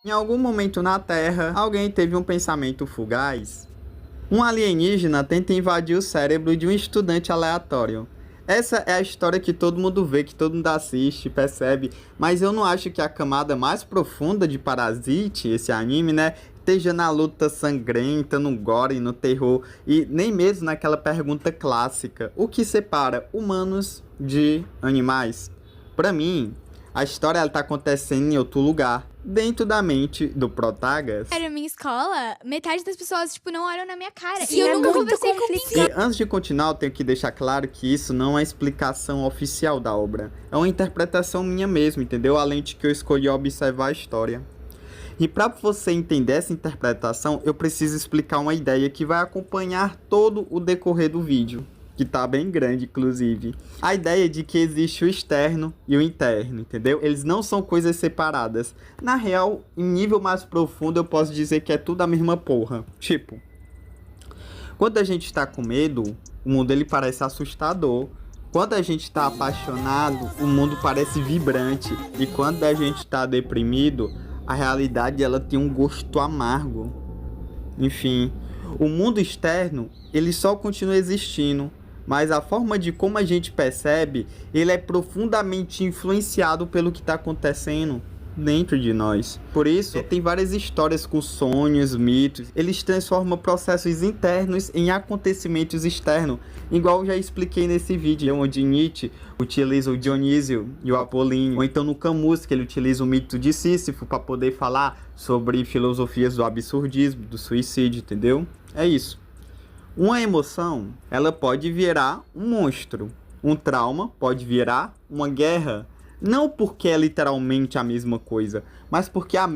Em algum momento na Terra, alguém teve um pensamento fugaz. Um alienígena tenta invadir o cérebro de um estudante aleatório. Essa é a história que todo mundo vê, que todo mundo assiste, percebe, mas eu não acho que a camada mais profunda de Parasite, esse anime, né, esteja na luta sangrenta, no gore, no terror, e nem mesmo naquela pergunta clássica: o que separa humanos de animais? Pra mim, a história está acontecendo em outro lugar, dentro da mente do protagonista. Era minha escola, metade das pessoas, tipo, não olham na minha cara. Sim, e eu é nunca muito conversei com complicado. E antes de continuar, eu tenho que deixar claro que isso não é explicação oficial da obra. É uma interpretação minha mesmo, entendeu? Além de que eu escolhi observar a história. E para você entender essa interpretação, eu preciso explicar uma ideia que vai acompanhar todo o decorrer do vídeo, que tá bem grande, inclusive. A ideia de que existe o externo e o interno, entendeu? Eles não são coisas separadas. Na real, em nível mais profundo, eu posso dizer que é tudo a mesma porra. Tipo, quando a gente tá com medo, o mundo ele parece assustador. Quando a gente tá apaixonado, o mundo parece vibrante. E quando a gente tá deprimido, a realidade ela tem um gosto amargo. Enfim, o mundo externo, ele só continua existindo, mas a forma de como a gente percebe, ele é profundamente influenciado pelo que está acontecendo dentro de nós. Por isso, tem várias histórias com sonhos, mitos, eles transformam processos internos em acontecimentos externos, igual eu já expliquei nesse vídeo, onde Nietzsche utiliza o Dionísio e o Apolíneo, ou então no Camus, que ele utiliza o mito de Sísifo para poder falar sobre filosofias do absurdismo, do suicídio, entendeu? É isso. Uma emoção, ela pode virar um monstro. Um trauma pode virar uma guerra. Não porque é literalmente a mesma coisa, mas porque a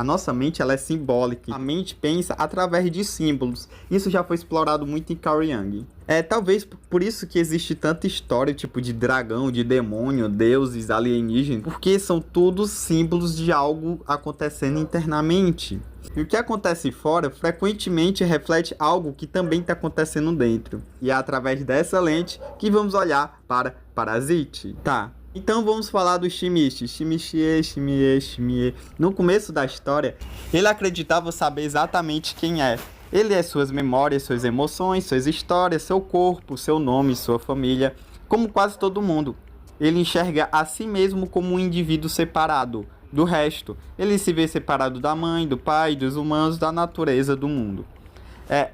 nossa mente, ela é simbólica. A mente pensa através de símbolos. Isso já foi explorado muito em Carl Jung. É talvez por isso que existe tanta história, tipo de dragão, de demônio, deuses, alienígenas, porque são todos símbolos de algo acontecendo internamente. E o que acontece fora frequentemente reflete algo que também está acontecendo dentro. E é através dessa lente que vamos olhar para Parasite. Tá. Então vamos falar do Shimichi. Shimie. No começo da história, ele acreditava saber exatamente quem é. Ele é suas memórias, suas emoções, suas histórias, seu corpo, seu nome, sua família, como quase todo mundo. Ele enxerga a si mesmo como um indivíduo separado do resto. Ele se vê separado da mãe, do pai, dos humanos, da natureza, do mundo.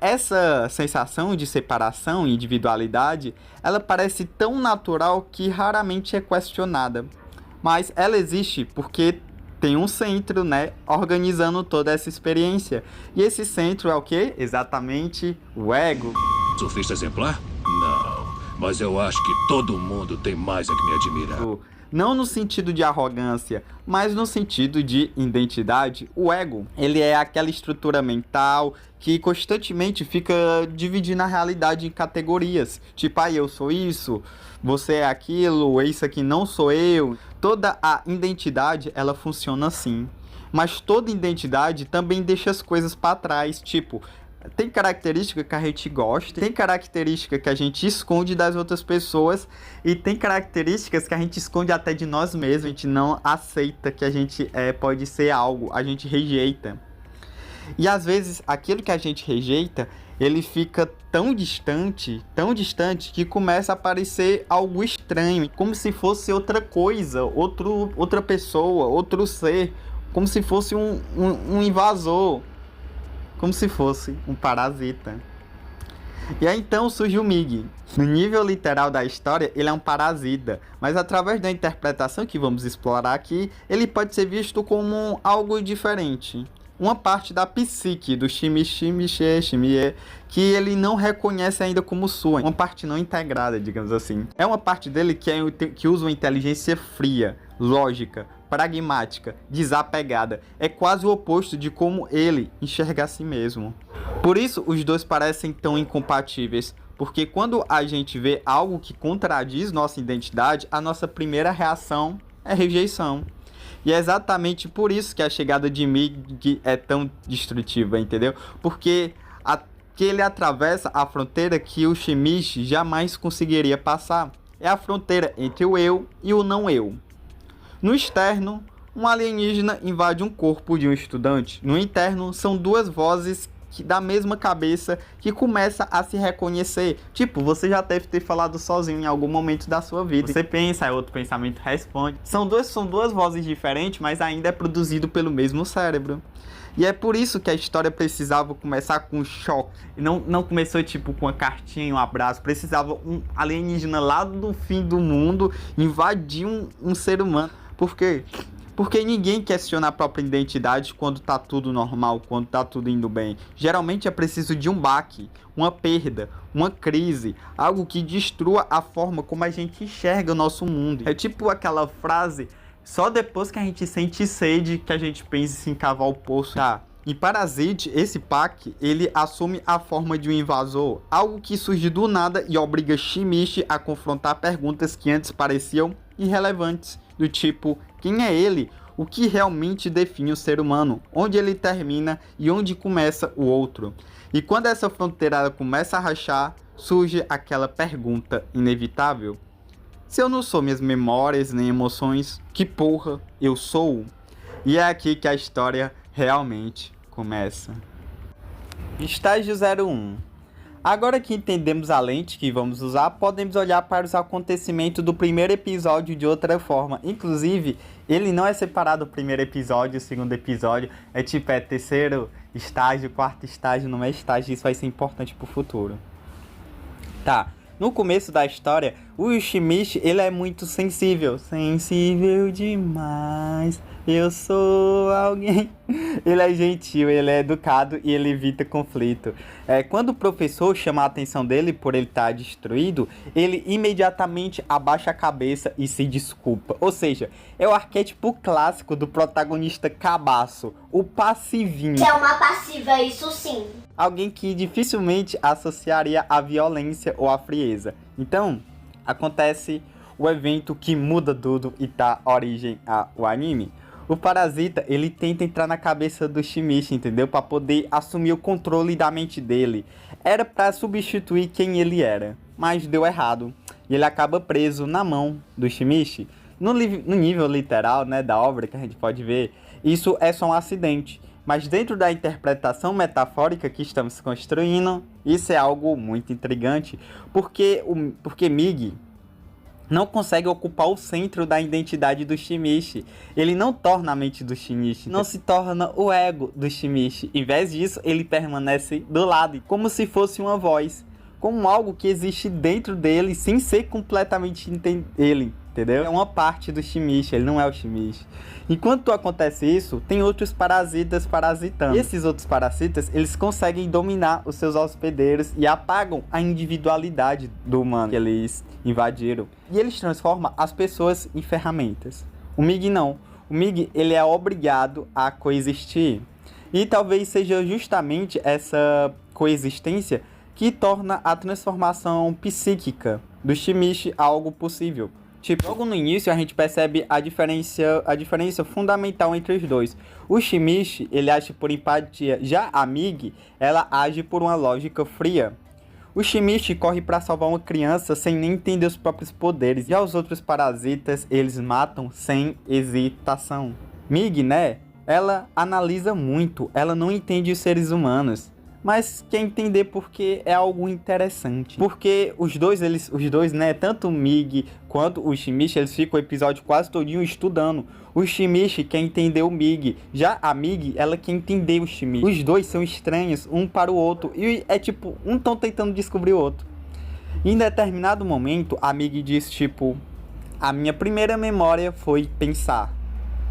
Essa sensação de separação e individualidade, ela parece tão natural que raramente é questionada. Mas ela existe porque tem um centro, né, organizando toda essa experiência. E esse centro é o quê? Exatamente o ego. Surfista exemplar? Não, mas eu acho que todo mundo tem mais a que me admirar. Não no sentido de arrogância, mas no sentido de identidade. O ego, ele é aquela estrutura mental que constantemente fica dividindo a realidade em categorias. Tipo, eu sou isso, você é aquilo, isso aqui não sou eu. Toda a identidade, ela funciona assim. Mas toda identidade também deixa as coisas para trás, tipo, tem característica que a gente gosta, tem característica que a gente esconde das outras pessoas e tem características que a gente esconde até de nós mesmos. A gente não aceita que a gente pode ser algo, a gente rejeita. E às vezes aquilo que a gente rejeita, ele fica tão distante que começa a parecer algo estranho, como se fosse outra coisa, outra pessoa, outro ser, como se fosse um invasor. Como se fosse um parasita. E aí então surge o Mig. No nível literal da história, ele é um parasita, mas através da interpretação que vamos explorar aqui, ele pode ser visto como algo diferente. Uma parte da psique do Shimie, que ele não reconhece ainda como sua. Uma parte não integrada, digamos assim. É uma parte dele que usa uma inteligência fria, lógica, pragmática, desapegada. É quase o oposto de como ele enxerga a si mesmo. Por isso, os dois parecem tão incompatíveis, porque quando a gente vê algo que contradiz nossa identidade, a nossa primeira reação é rejeição. E é exatamente por isso que a chegada de Mig é tão destrutiva, entendeu? Porque ele atravessa a fronteira que o Shimichi jamais conseguiria passar. É a fronteira entre o eu e o não eu. No externo, Um alienígena invade um corpo de um estudante. No interno, são duas vozes da mesma cabeça que começa a se reconhecer. Tipo, você já deve ter falado sozinho em algum momento da sua vida. Você pensa, aí outro pensamento responde. São duas vozes diferentes, mas ainda é produzido pelo mesmo cérebro. E é por isso que a história precisava começar com um choque. E não começou tipo com uma cartinha, um abraço. Precisava um alienígena lá do fim do mundo invadir um ser humano. Por quê? Porque ninguém questiona a própria identidade quando tá tudo normal, quando tá tudo indo bem. Geralmente é preciso de um baque, uma perda, uma crise, algo que destrua a forma como a gente enxerga o nosso mundo. É tipo aquela frase, só depois que a gente sente sede que a gente pensa em cavar o poço. Tá. Em Parasite, esse Pac, ele assume a forma de um invasor, algo que surge do nada e obriga Shimichi a confrontar perguntas que antes pareciam irrelevantes, do tipo, quem é ele? O que realmente define o ser humano? Onde ele termina e onde começa o outro? E quando essa fronteira começa a rachar, surge aquela pergunta inevitável. Se eu não sou minhas memórias nem emoções, que porra eu sou? E é aqui que a história realmente começa. Estágio 01. Agora que entendemos a lente que vamos usar, podemos olhar para os acontecimentos do primeiro episódio de outra forma. Inclusive, ele não é separado do primeiro episódio e o segundo episódio. É tipo, terceiro estágio, quarto estágio, não é estágio. Isso vai ser importante pro futuro. Tá. No começo da história, o Shimichi, ele é muito sensível. Sensível demais. Eu sou alguém. Ele é gentil, ele é educado e ele evita conflito. Quando o professor chama a atenção dele por ele estar destruído, ele imediatamente abaixa a cabeça e se desculpa. Ou seja, é o arquétipo clássico do protagonista cabaço, o passivinho. Que é uma passiva, isso sim. Alguém que dificilmente associaria a violência ou a frieza. Então, acontece o evento que muda tudo e dá origem ao anime. O parasita, ele tenta entrar na cabeça do Shimichi, entendeu? Para poder assumir o controle da mente dele. Era para substituir quem ele era, mas deu errado. E ele acaba preso na mão do Shimichi. No nível literal, né, da obra que a gente pode ver, isso é só um acidente. Mas dentro da interpretação metafórica que estamos construindo, isso é algo muito intrigante. Porque Migi não consegue ocupar o centro da identidade do Shimichi. Ele não torna a mente do Shimichi, não se torna o ego do Shimichi. Em vez disso, ele permanece do lado, como se fosse uma voz, como algo que existe dentro dele, sem ser completamente ele, entendeu? É uma parte do Shimichi, ele não é o Shimichi. Enquanto acontece isso, tem outros parasitas parasitando. E esses outros parasitas, eles conseguem dominar os seus hospedeiros e apagam a individualidade do humano que eles invadiram. E eles transformam as pessoas em ferramentas. O Migi não. O Migi, ele é obrigado a coexistir. E talvez seja justamente essa coexistência que torna a transformação psíquica do Shimichi algo possível. Tipo, logo no início a gente percebe a diferença fundamental entre os dois. O Shimichi, ele age por empatia, já a Migi, ela age por uma lógica fria. O Shimichi corre para salvar uma criança sem nem entender os próprios poderes, e os outros parasitas, eles matam sem hesitação. Migi, né, ela analisa muito, ela não entende os seres humanos. Mas quer entender porque é algo interessante. Porque os dois, né, tanto o Migi quanto o Shimichi, eles ficam o episódio quase todinho estudando. O Shimichi quer entender o Migi, já a Migi, ela quer entender o Shimichi. Os dois são estranhos um para o outro e é tipo, um estão tentando descobrir o outro. Em determinado momento, a Migi diz tipo, a minha primeira memória foi pensar.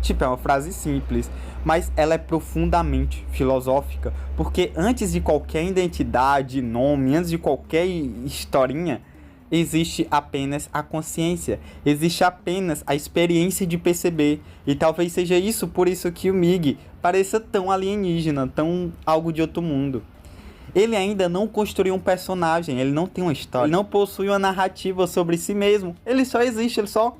Tipo, é uma frase simples, mas ela é profundamente filosófica, porque antes de qualquer identidade, nome, antes de qualquer historinha, existe apenas a consciência, existe apenas a experiência de perceber, e talvez seja isso por isso que o Migi pareça tão alienígena, tão algo de outro mundo. Ele ainda não construiu um personagem, ele não tem uma história, ele não possui uma narrativa sobre si mesmo, ele só existe, ele só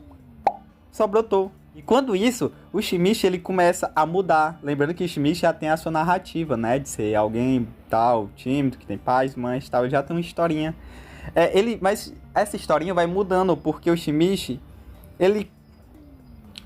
brotou. E quando isso, o Shimichi, ele começa a mudar. Lembrando que o Shimichi já tem a sua narrativa, né? De ser alguém tal, tímido, que tem pais, mães, tal. Ele já tem uma historinha. Mas essa historinha vai mudando, porque o Shimichi, ele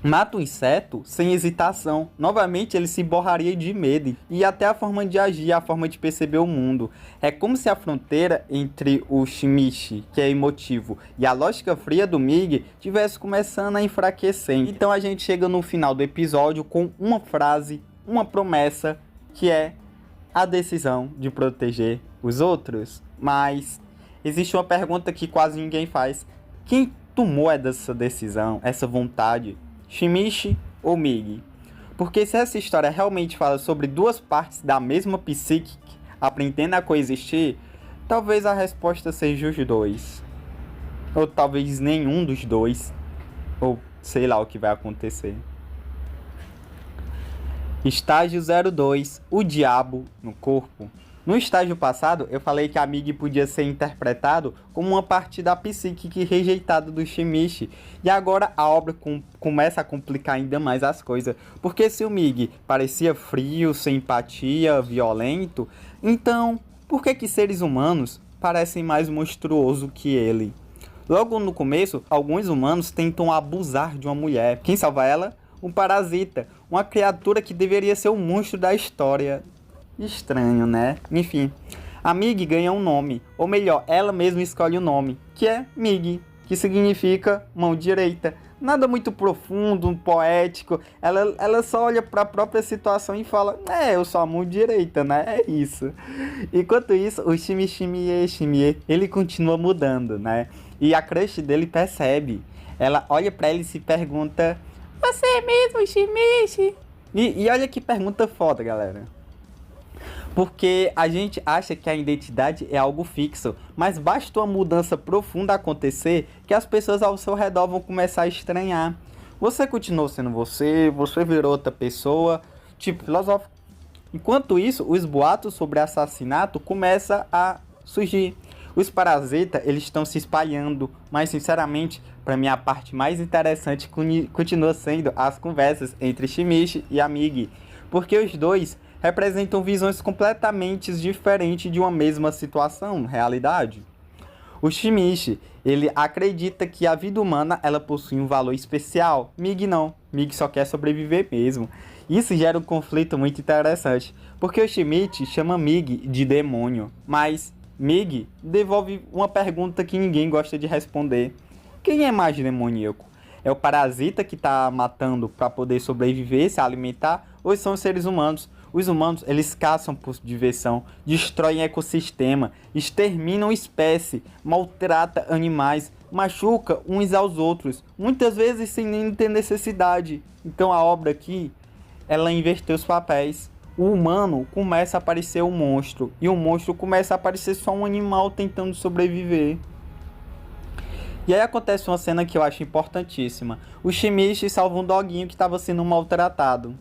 mata o inseto sem hesitação. Novamente ele se borraria de medo. E até a forma de agir, a forma de perceber o mundo. É como se a fronteira entre o Shimichi, que é emotivo, e a lógica fria do Migi tivesse começando a enfraquecer. Então a gente chega no final do episódio com uma frase, uma promessa, que é a decisão de proteger os outros. Mas existe uma pergunta que quase ninguém faz. Quem tomou essa decisão, essa vontade? Shimichi ou Migi? Porque se essa história realmente fala sobre duas partes da mesma psique aprendendo a coexistir, talvez a resposta seja os dois. Ou talvez nenhum dos dois. Ou sei lá o que vai acontecer. Estágio 02. O diabo no corpo. No estágio passado, eu falei que a Migi podia ser interpretado como uma parte da psique rejeitada do Shimichi. E agora a obra começa a complicar ainda mais as coisas. Porque se o Migi parecia frio, sem empatia, violento, então por que seres humanos parecem mais monstruosos que ele? Logo no começo, alguns humanos tentam abusar de uma mulher. Quem salva ela? Um parasita. Uma criatura que deveria ser o monstro da história. Estranho, né? Enfim, a Migi ganha um nome, ou melhor, ela mesma escolhe o nome, que é Migi, que significa mão direita. Nada muito profundo, poético, ela só olha para a própria situação e fala, eu sou a mão direita, né? É isso. Enquanto isso, o Shimie, ele continua mudando, né? E a crush dele percebe, ela olha para ele e se pergunta, você é mesmo Shimichi? E olha que pergunta foda, galera. Porque a gente acha que a identidade é algo fixo, mas basta uma mudança profunda acontecer que as pessoas ao seu redor vão começar a estranhar. Você continuou sendo você virou outra pessoa, tipo filosófico. Enquanto isso, os boatos sobre assassinato começam a surgir. Os parasitas, eles estão se espalhando, mas sinceramente, para mim a parte mais interessante continua sendo as conversas entre Shimichi e a Migi, porque os dois representam visões completamente diferentes de uma mesma situação, realidade. O Shimichi, ele acredita que a vida humana ela possui um valor especial. Migi não. Migi só quer sobreviver mesmo. Isso gera um conflito muito interessante, porque o Shimichi chama Migi de demônio, mas Migi devolve uma pergunta que ninguém gosta de responder. Quem é mais demoníaco? É o parasita que está matando para poder sobreviver, se alimentar, ou são os seres humanos? Os humanos, eles caçam por diversão, destroem ecossistema, exterminam espécie, maltratam animais, machucam uns aos outros, muitas vezes sem nem ter necessidade. Então a obra aqui, ela inverteu os papéis. O humano começa a parecer um monstro, e o monstro começa a parecer só um animal tentando sobreviver. E aí acontece uma cena que eu acho importantíssima. O Shimichi salva um doguinho que estava sendo maltratado.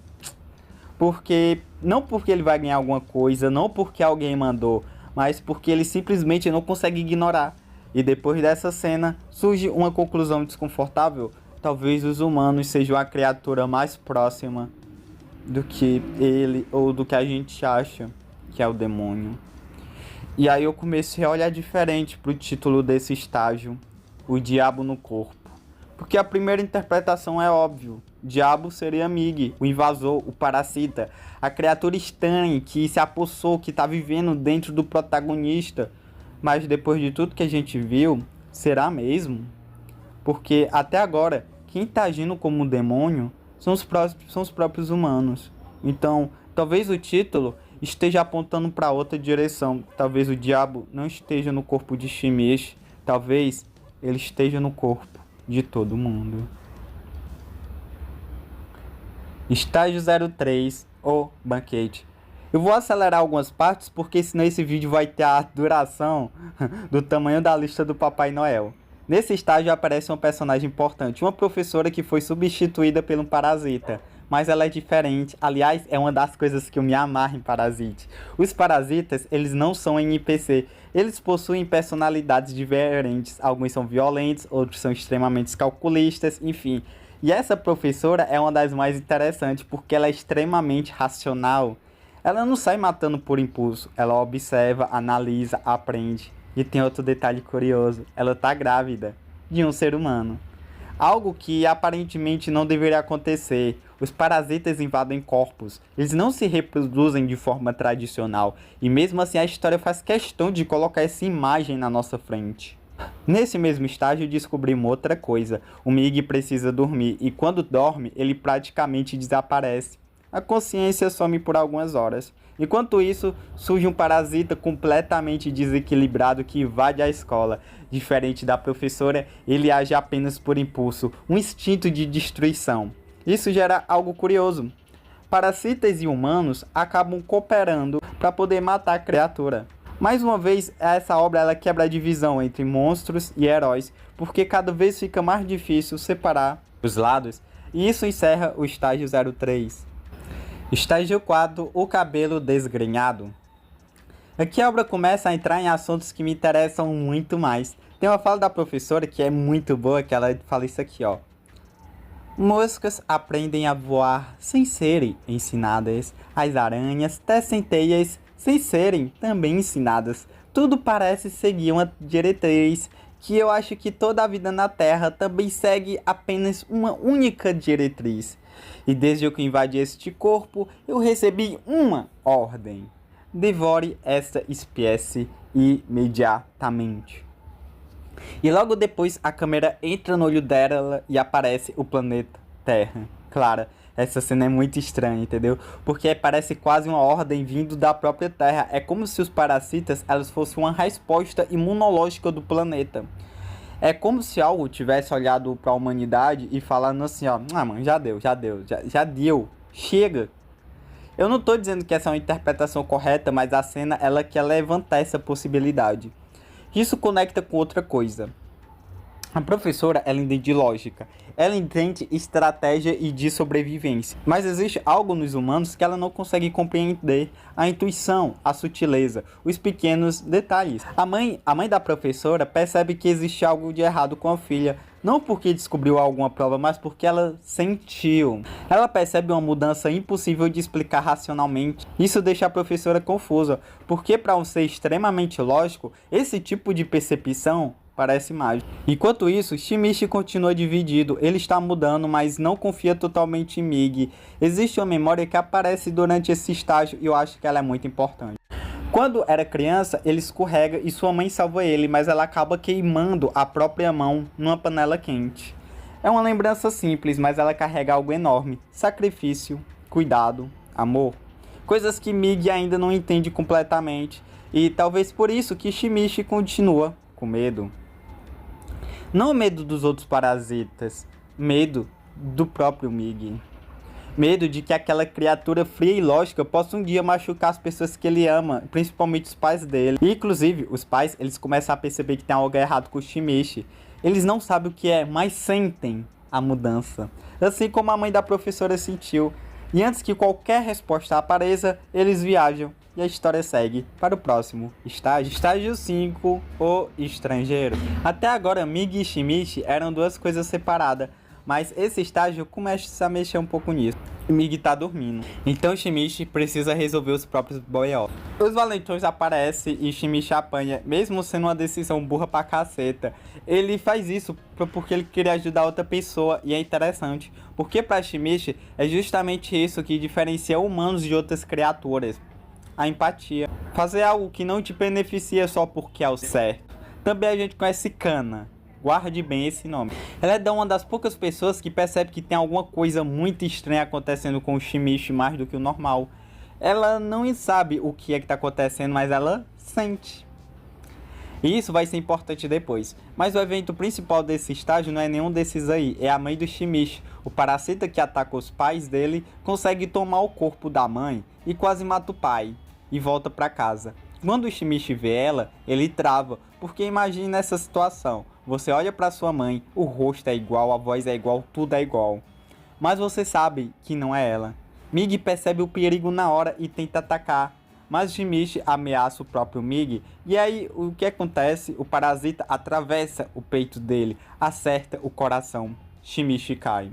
Não porque ele vai ganhar alguma coisa, não porque alguém mandou, mas porque ele simplesmente não consegue ignorar. E depois dessa cena, surge uma conclusão desconfortável. Talvez os humanos sejam a criatura mais próxima do que ele, ou do que a gente acha que é o demônio. E aí eu comecei a olhar diferente pro título desse estágio, O Diabo no Corpo. Porque a primeira interpretação é óbvio. Diabo seria Migi, o invasor, o parasita, a criatura estranha que se apossou, que está vivendo dentro do protagonista. Mas depois de tudo que a gente viu, será mesmo? Porque até agora, quem está agindo como um demônio são os próprios humanos. Então, talvez o título esteja apontando para outra direção. Talvez o diabo não esteja no corpo de Shimichi, talvez ele esteja no corpo de todo mundo. Estágio 03, o banquete. Eu vou acelerar algumas partes porque senão esse vídeo vai ter a duração do tamanho da lista do Papai Noel. Nesse estágio aparece um personagem importante, uma professora que foi substituída por um parasita. Mas ela é diferente, aliás, é uma das coisas que eu me amarro em Parasite. Os parasitas, eles não são NPC, eles possuem personalidades diferentes, alguns são violentos, outros são extremamente calculistas, enfim. E essa professora é uma das mais interessantes, porque ela é extremamente racional. Ela não sai matando por impulso, ela observa, analisa, aprende. E tem outro detalhe curioso, ela tá grávida de um ser humano. Algo que aparentemente não deveria acontecer. Os parasitas invadem corpos. Eles não se reproduzem de forma tradicional. E mesmo assim a história faz questão de colocar essa imagem na nossa frente. Nesse mesmo estágio descobrimos outra coisa. O Mig precisa dormir e quando dorme ele praticamente desaparece. A consciência some por algumas horas. Enquanto isso, surge um parasita completamente desequilibrado que invade a escola. Diferente da professora, ele age apenas por impulso, um instinto de destruição. Isso gera algo curioso. Parasitas e humanos acabam cooperando para poder matar a criatura. Mais uma vez, essa obra ela quebra a divisão entre monstros e heróis, porque cada vez fica mais difícil separar os lados, e isso encerra o estágio 03. Estágio 4, o cabelo desgrenhado. Aqui a obra começa a entrar em assuntos que me interessam muito mais. Tem uma fala da professora que é muito boa, que ela fala isso aqui, ó. Moscas aprendem a voar sem serem ensinadas. As aranhas tecem teias sem serem também ensinadas. Tudo parece seguir uma diretriz que eu acho que toda a vida na Terra também segue apenas uma única diretriz. E desde que eu invadi este corpo, eu recebi uma ordem. Devore esta espécie imediatamente. E logo depois a câmera entra no olho dela e aparece o planeta Terra. Claro, essa cena é muito estranha, entendeu? Porque parece quase uma ordem vindo da própria Terra. É como se os parasitas elas fossem uma resposta imunológica do planeta. É como se algo tivesse olhado para a humanidade e falando assim, ó, mano, já deu, chega. Eu não tô dizendo que essa é uma interpretação correta, mas a cena ela quer levantar essa possibilidade. Isso conecta com outra coisa. A professora, ela entende lógica, ela entende estratégia e de sobrevivência. Mas existe algo nos humanos que ela não consegue compreender. A intuição, a sutileza, os pequenos detalhes. A mãe da professora percebe que existe algo de errado com a filha. Não porque descobriu alguma prova, mas porque ela sentiu. Ela percebe uma mudança impossível de explicar racionalmente. Isso deixa a professora confusa, porque para um ser extremamente lógico, esse tipo de percepção parece mágico. Enquanto isso, Shimichi continua dividido. Ele está mudando, mas não confia totalmente em Mig. Existe uma memória que aparece durante esse estágio e eu acho que ela é muito importante. Quando era criança, ele escorrega e sua mãe salva ele, mas ela acaba queimando a própria mão numa panela quente. É uma lembrança simples, mas ela carrega algo enorme. Sacrifício, cuidado, amor. Coisas que Mig ainda não entende completamente. E talvez por isso que Shimichi continua com medo. Não medo dos outros parasitas, medo do próprio Mig. Medo de que aquela criatura fria e lógica possa um dia machucar as pessoas que ele ama, principalmente os pais dele. E, inclusive, os pais, eles começam a perceber que tem algo errado com o Shimichi. Eles não sabem o que é, mas sentem a mudança. Assim como a mãe da professora sentiu. E antes que qualquer resposta apareça, eles viajam. E a história segue para o próximo estágio. Estágio 5, o estrangeiro. Até agora, Mig e Shimichi eram duas coisas separadas. Mas esse estágio começa a mexer um pouco nisso. Mig tá dormindo. Então Shimichi precisa resolver os próprios BO. Os valentões aparecem e Shimichi apanha, mesmo sendo uma decisão burra pra caceta. Ele faz isso porque ele queria ajudar outra pessoa e é interessante. Porque pra Shimichi é justamente isso que diferencia humanos de outras criaturas. A empatia. Fazer algo que não te beneficia só porque é o certo. Também a gente conhece Kana. Guarde bem esse nome. Ela é uma das poucas pessoas que percebe que tem alguma coisa muito estranha acontecendo com o Shimichi mais do que o normal. Ela não sabe o que é que está acontecendo, mas ela sente. E isso vai ser importante depois. Mas o evento principal desse estágio não é nenhum desses aí. É a mãe do Shimichi. O parasita que ataca os pais dele consegue tomar o corpo da mãe e quase mata o pai. E volta para casa. Quando o Shimichi vê ela, ele trava. Porque imagina essa situação. Você olha para sua mãe, o rosto é igual, a voz é igual, tudo é igual. Mas você sabe que não é ela. Mig percebe o perigo na hora e tenta atacar. Mas Shimichi ameaça o próprio Mig. E aí o que acontece? O parasita atravessa o peito dele, acerta o coração. Shimichi cai.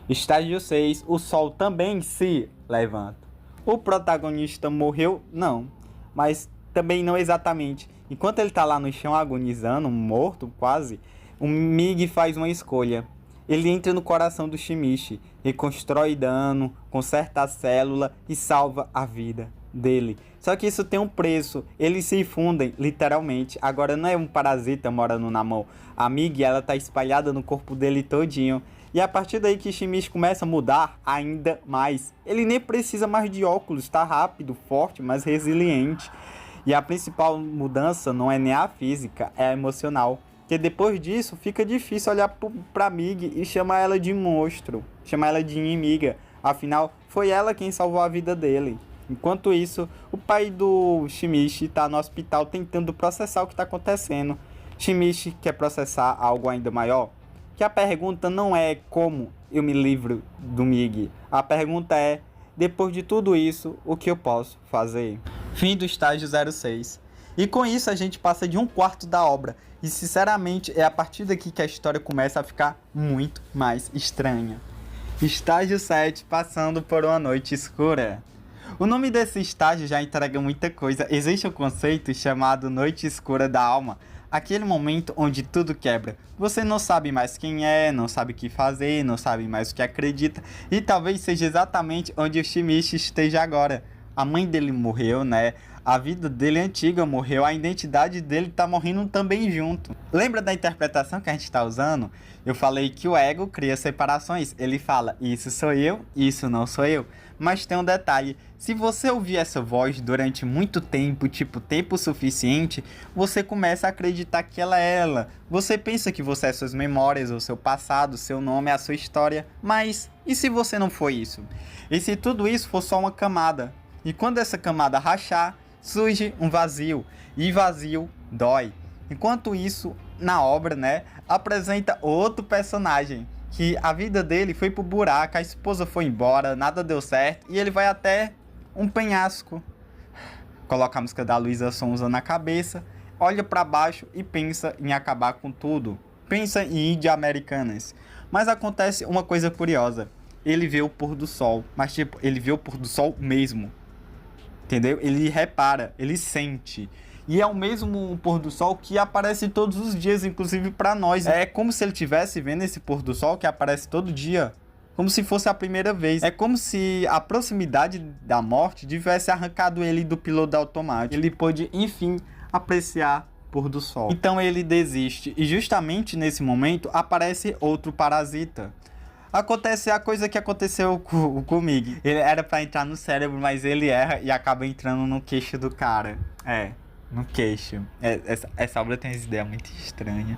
Estágio 6. O sol também se levanta. O protagonista morreu? Não. Mas também não exatamente. Enquanto ele tá lá no chão agonizando, morto quase, o Mig faz uma escolha. Ele entra no coração do Shimichi, reconstrói dano, conserta a célula e salva a vida dele. Só que isso tem um preço, eles se fundem, literalmente. Agora não é um parasita morando na mão. A Mig, ela tá espalhada no corpo dele todinho. E a partir daí que Shimichi começa a mudar ainda mais. Ele nem precisa mais de óculos, tá rápido, forte, mas resiliente. E a principal mudança não é nem a física, é a emocional. Porque depois disso fica difícil olhar pra Mig e chamar ela de monstro, chamar ela de inimiga. Afinal, foi ela quem salvou a vida dele. Enquanto isso, o pai do Shimichi tá no hospital tentando processar o que tá acontecendo. Shimichi quer processar algo ainda maior. Que a pergunta não é como eu me livro do Mig. A pergunta é, depois de tudo isso, o que eu posso fazer? Fim do estágio 06. E com isso a gente passa de 1/4 da obra. E sinceramente é a partir daqui que a história começa a ficar muito mais estranha. Estágio 7, passando por uma noite escura. O nome desse estágio já entrega muita coisa. Existe um conceito chamado Noite Escura da Alma. Aquele momento onde tudo quebra. Você não sabe mais quem é, não sabe o que fazer, não sabe mais o que acredita. E talvez seja exatamente onde o Shimichi esteja agora. A mãe dele morreu, né? A vida dele antiga morreu, a identidade dele tá morrendo também junto. Lembra da interpretação que a gente tá usando? Eu falei que o ego cria separações. Ele fala, isso sou eu, isso não sou eu. Mas tem um detalhe, se você ouvir essa voz durante muito tempo, tipo tempo suficiente, você começa a acreditar que ela é ela. Você pensa que você é suas memórias, o seu passado, seu nome, a sua história. Mas e se você não foi isso? E se tudo isso for só uma camada? E quando essa camada rachar, surge um vazio. E vazio dói. Enquanto isso, na obra, né, apresenta outro personagem. Que a vida dele foi pro buraco, a esposa foi embora, nada deu certo. E ele vai até um penhasco. Coloca a música da Luísa Sonza na cabeça. Olha pra baixo e pensa em acabar com tudo. Pensa em ir de Americanas. Mas acontece uma coisa curiosa. Ele vê o pôr do sol. Mas tipo, ele vê o pôr do sol mesmo. Entendeu? Ele repara, ele sente. E é o mesmo pôr do sol que aparece todos os dias, inclusive para nós. É como se ele estivesse vendo esse pôr do sol que aparece todo dia. Como se fosse a primeira vez. É como se a proximidade da morte tivesse arrancado ele do piloto automático. Ele pôde, enfim, apreciar o pôr do sol. Então ele desiste. E justamente nesse momento aparece outro parasita. Acontece a coisa que aconteceu comigo. Ele era pra entrar no cérebro, mas ele erra e acaba entrando no queixo do cara. No queixo. Essa obra tem umas ideias muito estranhas.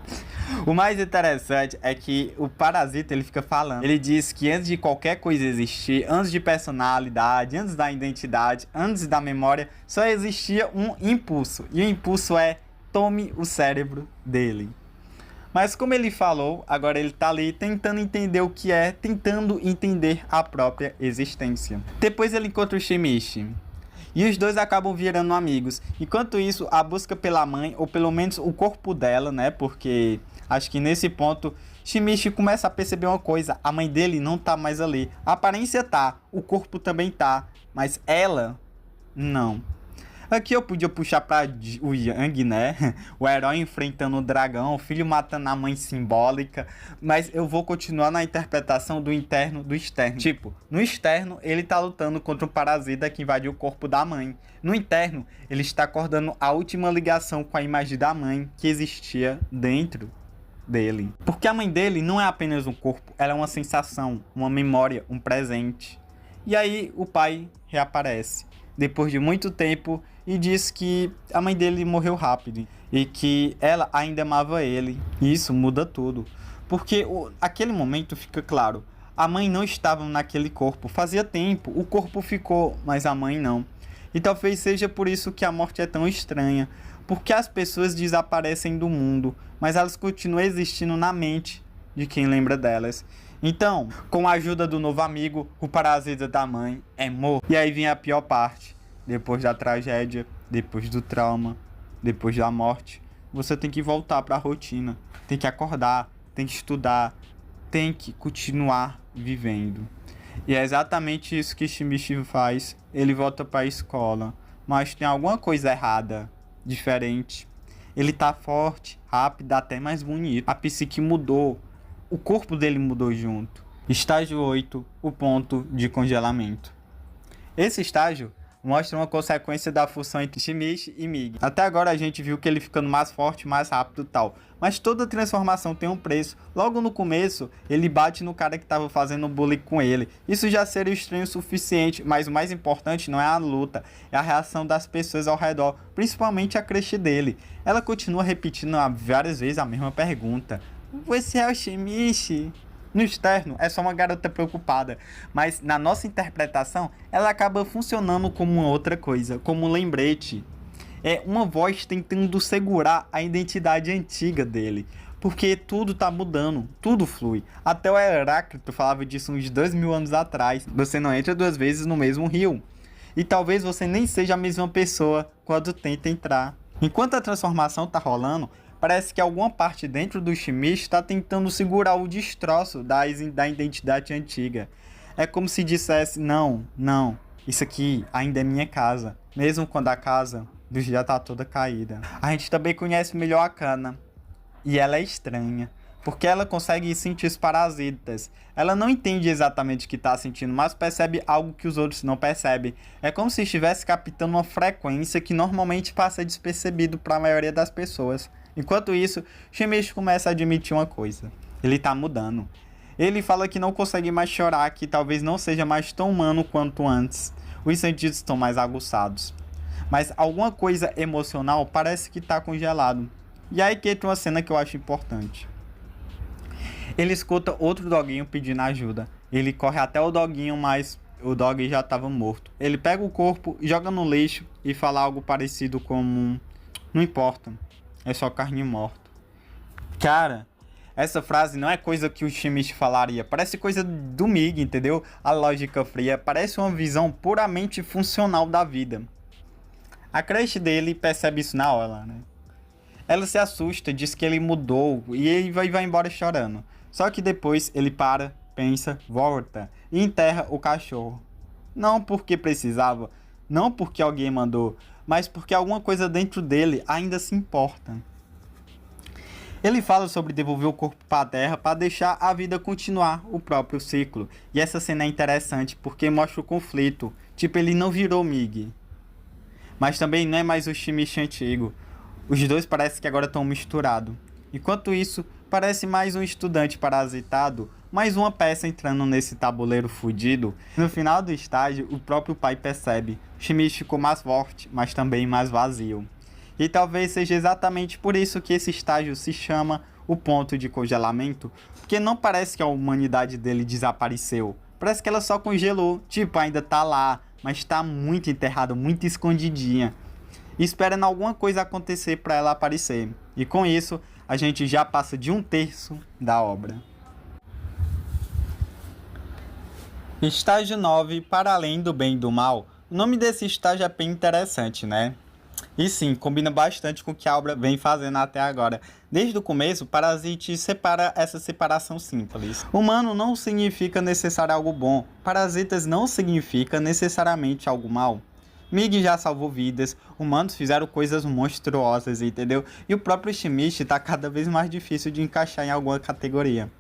O mais interessante é que o parasita, ele fica falando. Ele diz que antes de qualquer coisa existir, antes de personalidade, antes da identidade, antes da memória, só existia um impulso. E o impulso é, tome o cérebro dele. Mas como ele falou, agora ele tá ali tentando entender o que é, tentando entender a própria existência. Depois ele encontra o Shimichi. E os dois acabam virando amigos. Enquanto isso, a busca pela mãe, ou pelo menos o corpo dela, né? Porque acho que nesse ponto, Shimichi começa a perceber uma coisa. A mãe dele não tá mais ali. A aparência tá, o corpo também tá. Mas ela, não. Aqui eu podia puxar pra o Yang, né? O herói enfrentando o dragão, o filho matando a mãe simbólica. Mas eu vou continuar na interpretação do interno e do externo. Tipo, no externo, ele tá lutando contra um parasita que invadiu o corpo da mãe. No interno, ele está acordando a última ligação com a imagem da mãe que existia dentro dele. Porque a mãe dele não é apenas um corpo, ela é uma sensação, uma memória, um presente. E aí o pai reaparece depois de muito tempo e diz que a mãe dele morreu rápido e que ela ainda amava ele. E isso muda tudo, porque aquele momento fica claro, a mãe não estava naquele corpo, fazia tempo, o corpo ficou, mas a mãe não. E talvez seja por isso que a morte é tão estranha, porque as pessoas desaparecem do mundo, mas elas continuam existindo na mente de quem lembra delas. Então, com a ajuda do novo amigo, o parasita da mãe é morto. E aí vem a pior parte. Depois da tragédia, depois do trauma, depois da morte, você tem que voltar para a rotina. Tem que acordar, tem que estudar, tem que continuar vivendo. E é exatamente isso que Shimichi faz. Ele volta para a escola, mas tem alguma coisa errada, diferente. Ele tá forte, rápido, até mais bonito. A psique mudou. O corpo dele mudou junto. Estágio 8, o ponto de congelamento. Esse estágio mostra uma consequência da fusão entre Shimish e Mig. Até agora a gente viu que ele ficando mais forte, mais rápido e tal. Mas toda transformação tem um preço. Logo no começo, ele bate no cara que estava fazendo bullying com ele. Isso já seria estranho o suficiente, mas o mais importante não é a luta, é a reação das pessoas ao redor, principalmente a crush dele. Ela continua repetindo várias vezes a mesma pergunta. Você é o Shimish? No externo, é só uma garota preocupada, mas na nossa interpretação, ela acaba funcionando como uma outra coisa, como um lembrete. É uma voz tentando segurar a identidade antiga dele, porque tudo tá mudando, tudo flui. Até o Heráclito falava disso uns 2000 anos atrás. Você não entra duas vezes no mesmo rio. E talvez você nem seja a mesma pessoa quando tenta entrar. Enquanto a transformação tá rolando, parece que alguma parte dentro do Shimish está tentando segurar o destroço da identidade antiga. É como se dissesse, não, isso aqui ainda é minha casa. Mesmo quando a casa já tá toda caída. A gente também conhece melhor a Kana. E ela é estranha, porque ela consegue sentir os parasitas. Ela não entende exatamente o que está sentindo, mas percebe algo que os outros não percebem. É como se estivesse captando uma frequência que normalmente passa despercebido para a maioria das pessoas. Enquanto isso, Shimish começa a admitir uma coisa. Ele tá mudando. Ele fala que não consegue mais chorar, que talvez não seja mais tão humano quanto antes. Os sentidos estão mais aguçados. Mas alguma coisa emocional parece que tá congelado. E aí que entra uma cena que eu acho importante. Ele escuta outro doguinho pedindo ajuda. Ele corre até o doguinho, mas o dog já estava morto. Ele pega o corpo, joga no lixo e fala algo parecido como... Não importa. É só carne morta. Cara, essa frase não é coisa que o Shimish falaria. Parece coisa do Mig, entendeu? A lógica fria. Parece uma visão puramente funcional da vida. A crush dele percebe isso na hora, né? Ela se assusta, diz que ele mudou e ele vai embora chorando. Só que depois ele para, pensa, volta e enterra o cachorro. Não porque precisava, não porque alguém mandou, mas porque alguma coisa dentro dele ainda se importa. Ele fala sobre devolver o corpo para a terra para deixar a vida continuar o próprio ciclo. E essa cena é interessante porque mostra o conflito. Tipo, ele não virou Mig, mas também não é mais o Shimish antigo. Os dois parecem que agora estão misturados. Enquanto isso, parece mais um estudante parasitado, mais uma peça entrando nesse tabuleiro fudido. No final do estágio, o próprio pai percebe. Shimish ficou mais forte, mas também mais vazio. E talvez seja exatamente por isso que esse estágio se chama o ponto de congelamento, porque não parece que a humanidade dele desapareceu. Parece que ela só congelou, tipo, ainda tá lá, mas tá muito enterrada, muito escondidinha. Esperando alguma coisa acontecer para ela aparecer. E com isso, a gente já passa de 1/3 da obra. Estágio 9, para além do bem e do mal. O nome desse estágio é bem interessante, né? E sim, combina bastante com o que a obra vem fazendo até agora. Desde o começo, Parasite separa essa separação simples. Humano não significa necessário algo bom. Parasitas não significa necessariamente algo mal. Mig já salvou vidas, humanos fizeram coisas monstruosas, entendeu? E o próprio Shimish tá cada vez mais difícil de encaixar em alguma categoria.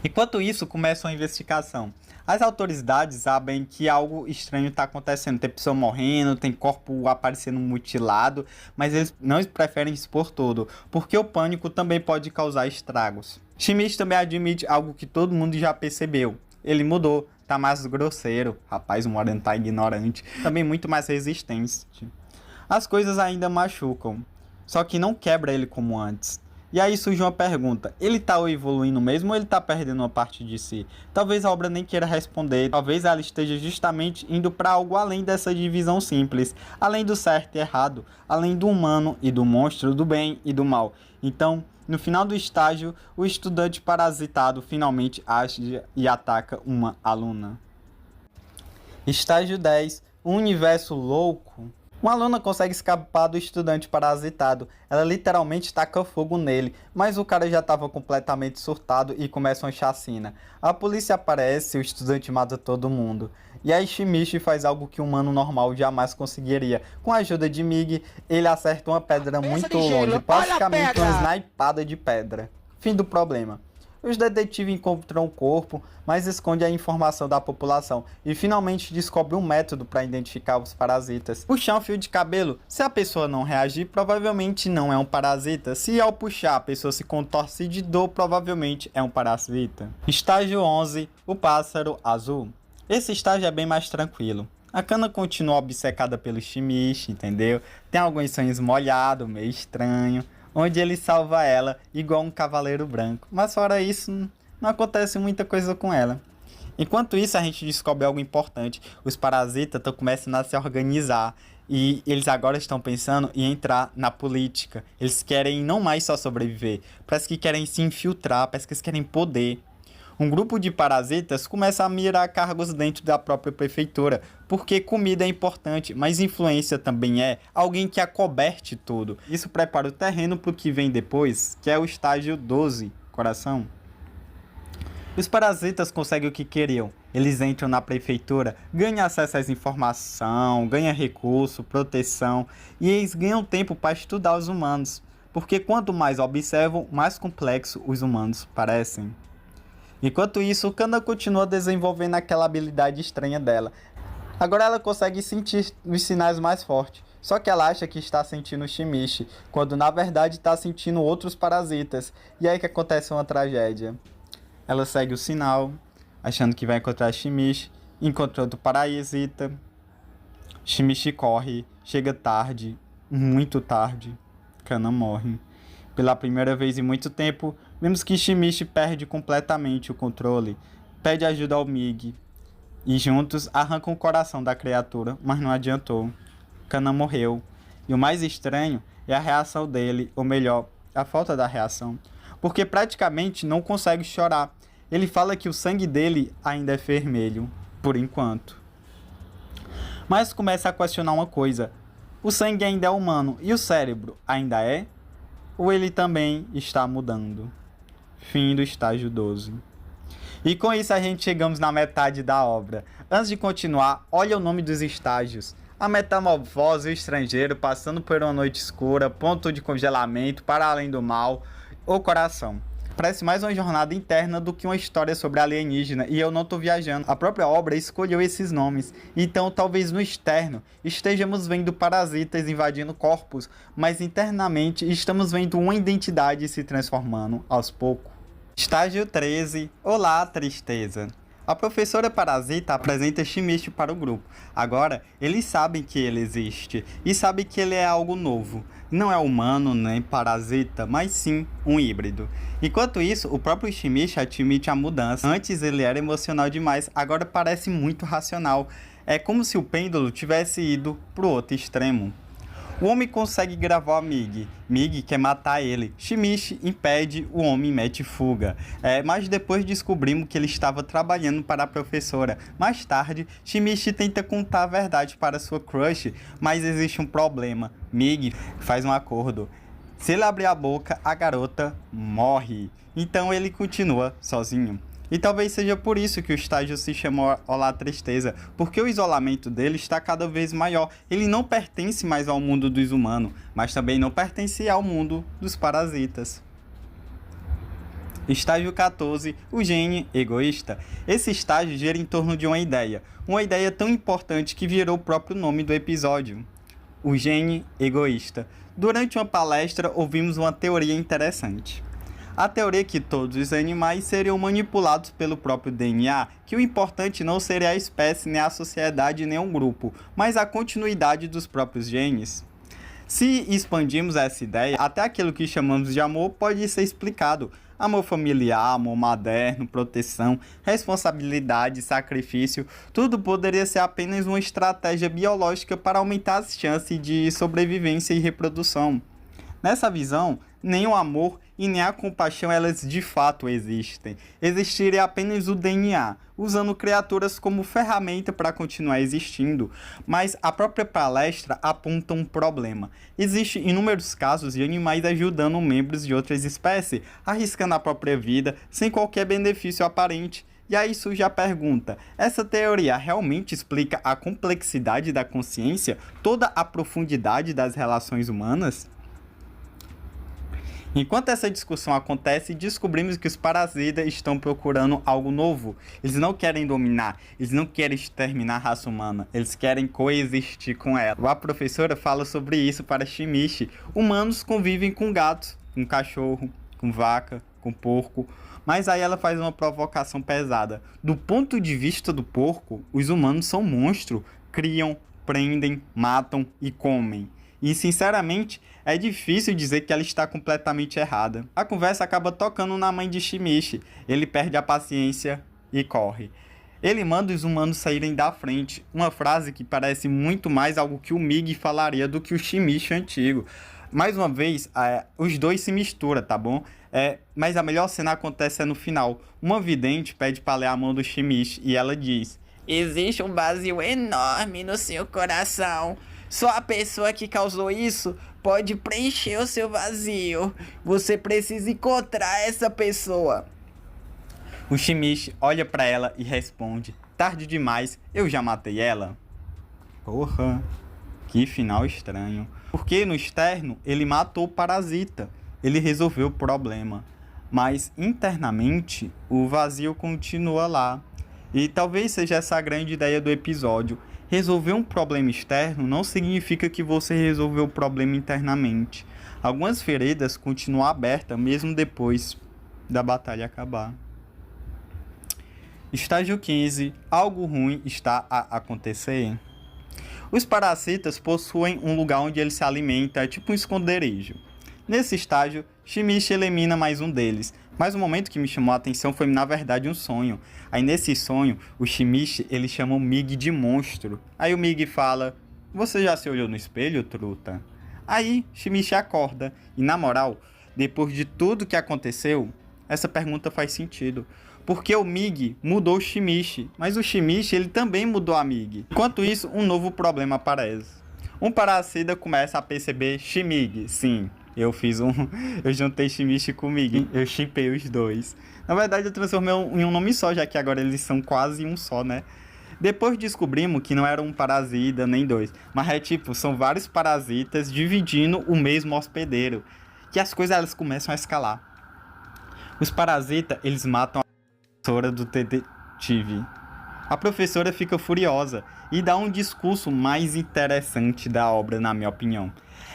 Enquanto isso, começa uma investigação. As autoridades sabem que algo estranho está acontecendo. Tem pessoa morrendo, tem corpo aparecendo mutilado, mas eles não preferem expor tudo, porque o pânico também pode causar estragos. Shimish também admite algo que todo mundo já percebeu. Ele mudou, tá mais grosseiro. Rapaz, o Moreno tá ignorante. Também muito mais resistente. As coisas ainda machucam, só que não quebra ele como antes. E aí surge uma pergunta, ele tá evoluindo mesmo ou ele tá perdendo uma parte de si? Talvez a obra nem queira responder, talvez ela esteja justamente indo para algo além dessa divisão simples, além do certo e errado, além do humano e do monstro, do bem e do mal. Então, no final do estágio, o estudante parasitado finalmente age e ataca uma aluna. Estágio 10, um universo louco. Uma aluna consegue escapar do estudante parasitado. Ela literalmente taca fogo nele, mas o cara já estava completamente surtado e começa uma chacina. A polícia aparece e o estudante mata todo mundo. E aí Shimichi faz algo que um humano normal jamais conseguiria. Com a ajuda de Mig, ele acerta uma pedra muito longe, praticamente uma snipada de pedra. Fim do problema. Os detetives encontram o corpo, mas escondem a informação da população e finalmente descobrem um método para identificar os parasitas. Puxar um fio de cabelo. Se a pessoa não reagir, provavelmente não é um parasita. Se ao puxar a pessoa se contorce de dor, provavelmente é um parasita. Estágio 11. O pássaro azul. Esse estágio é bem mais tranquilo. A Kana continua obcecada pelo Shimichi, entendeu? Tem alguns sonhos molhados, meio estranho, onde ele salva ela igual um cavaleiro branco. Mas fora isso, não acontece muita coisa com ela. Enquanto isso, a gente descobre algo importante. Os parasitas estão começando a se organizar. E eles agora estão pensando em entrar na política. Eles querem não mais só sobreviver. Parece que querem se infiltrar, parece que eles querem poder. Um grupo de parasitas começa a mirar cargos dentro da própria prefeitura, porque comida é importante, mas influência também é alguém que acoberte tudo. Isso prepara o terreno para o que vem depois, que é o estágio 12, coração. Os parasitas conseguem o que queriam. Eles entram na prefeitura, ganham acesso às informações, ganham recurso, proteção, e eles ganham tempo para estudar os humanos, porque quanto mais observam, mais complexos os humanos parecem. Enquanto isso, Kana continua desenvolvendo aquela habilidade estranha dela. Agora ela consegue sentir os sinais mais fortes. Só que ela acha que está sentindo o Shimichi, quando na verdade está sentindo outros parasitas. E aí que acontece uma tragédia. Ela segue o sinal, achando que vai encontrar Shimichi, encontra outro parasita. Shimichi corre, chega tarde, muito tarde. Kana morre. Pela primeira vez em muito tempo, vemos que Shimichi perde completamente o controle, pede ajuda ao Mig, e juntos arrancam o coração da criatura, mas não adiantou. Kana morreu, e o mais estranho é a reação dele, ou melhor, a falta da reação, porque praticamente não consegue chorar. Ele fala que o sangue dele ainda é vermelho, por enquanto. Mas começa a questionar uma coisa: o sangue ainda é humano, e o cérebro ainda é? Ou ele também está mudando? Fim do estágio 12. E com isso a gente chegamos na metade da obra. Antes de continuar, olha o nome dos estágios. A metamorfose, o estrangeiro, passando por uma noite escura, ponto de congelamento, para além do mal, o coração. Parece mais uma jornada interna do que uma história sobre alienígena, e eu não estou viajando. A própria obra escolheu esses nomes. Então talvez no externo estejamos vendo parasitas invadindo corpos, mas internamente estamos vendo uma identidade se transformando aos poucos. Estágio 13. Olá, tristeza. A professora parasita apresenta Shimichi para o grupo. Agora, eles sabem que ele existe e sabem que ele é algo novo. Não é humano nem parasita, mas sim um híbrido. Enquanto isso, o próprio Shimichi admite a mudança. Antes ele era emocional demais, agora parece muito racional. É como se o pêndulo tivesse ido para o outro extremo. O homem consegue gravar Mig. Mig quer matar ele. Shimichi impede, o homem mete fuga. Mas depois descobrimos que ele estava trabalhando para a professora. Mais tarde, Shimichi tenta contar a verdade para sua crush, mas existe um problema. Mig faz um acordo. Se ele abrir a boca, a garota morre. Então ele continua sozinho. E talvez seja por isso que o estágio se chama Olá Tristeza, porque o isolamento dele está cada vez maior. Ele não pertence mais ao mundo dos humanos, mas também não pertence ao mundo dos parasitas. Estágio 14, o gene egoísta. Esse estágio gira em torno de uma ideia tão importante que virou o próprio nome do episódio. O gene egoísta. Durante uma palestra, ouvimos uma teoria interessante. A teoria é que todos os animais seriam manipulados pelo próprio DNA, que o importante não seria a espécie, nem a sociedade, nem um grupo, mas a continuidade dos próprios genes. Se expandirmos essa ideia, até aquilo que chamamos de amor pode ser explicado. Amor familiar, amor materno, proteção, responsabilidade, sacrifício, tudo poderia ser apenas uma estratégia biológica para aumentar as chances de sobrevivência e reprodução. Nessa visão, nem o amor e nem a compaixão elas de fato existem. Existir é apenas o DNA, usando criaturas como ferramenta para continuar existindo. Mas a própria palestra aponta um problema. Existem inúmeros casos de animais ajudando membros de outras espécies, arriscando a própria vida sem qualquer benefício aparente. E aí surge a pergunta, essa teoria realmente explica a complexidade da consciência, toda a profundidade das relações humanas? Enquanto essa discussão acontece, descobrimos que os parasitas estão procurando algo novo. Eles não querem dominar, eles não querem exterminar a raça humana, eles querem coexistir com ela. A professora fala sobre isso para Shimichi. Humanos convivem com gatos, com cachorro, com vaca, com porco. Mas aí ela faz uma provocação pesada. Do ponto de vista do porco, os humanos são monstros. Criam, prendem, matam e comem. E sinceramente, é difícil dizer que ela está completamente errada. A conversa acaba tocando na mãe de Shimichi. Ele perde a paciência e corre. Ele manda os humanos saírem da frente. Uma frase que parece muito mais algo que o Migi falaria do que o Shimichi antigo. Mais uma vez, os dois se misturam, tá bom? Mas a melhor cena acontece no final. Uma vidente pede para ler a mão do Shimichi e ela diz: existe um vazio enorme no seu coração. Só a pessoa que causou isso pode preencher o seu vazio. Você precisa encontrar essa pessoa. O Shimichi olha para ela e responde: tarde demais, eu já matei ela. Porra, que final estranho. Porque no externo ele matou o parasita. Ele resolveu o problema. Mas internamente o vazio continua lá. E talvez seja essa a grande ideia do episódio. Resolver um problema externo não significa que você resolveu o problema internamente. Algumas feridas continuam abertas mesmo depois da batalha acabar. Estágio 15. Algo ruim está a acontecer. Os parasitas possuem um lugar onde eles se alimentam, é tipo um esconderijo. Nesse estágio, Shimichi elimina mais um deles. Mas o momento que me chamou a atenção foi, na verdade, um sonho. Aí nesse sonho, o Shimichi, ele chama o Migi de monstro. Aí o Migi fala: você já se olhou no espelho, truta? Aí Shimichi acorda. E na moral, depois de tudo que aconteceu, essa pergunta faz sentido. Porque o Migi mudou o Shimichi, mas o Shimichi ele também mudou a Migi. Enquanto isso, um novo problema aparece. Um parasita começa a perceber Shimigi. Sim, eu juntei Shimichi com Migi, eu shippei os dois. Na verdade, eu transformei em um nome só, já que agora eles são quase um só, né? Depois descobrimos que não era um parasita nem dois, mas são vários parasitas dividindo o mesmo hospedeiro. E as coisas elas começam a escalar. Os parasitas, eles matam a professora do detetive. A professora fica furiosa e dá um discurso mais interessante da obra, na minha opinião.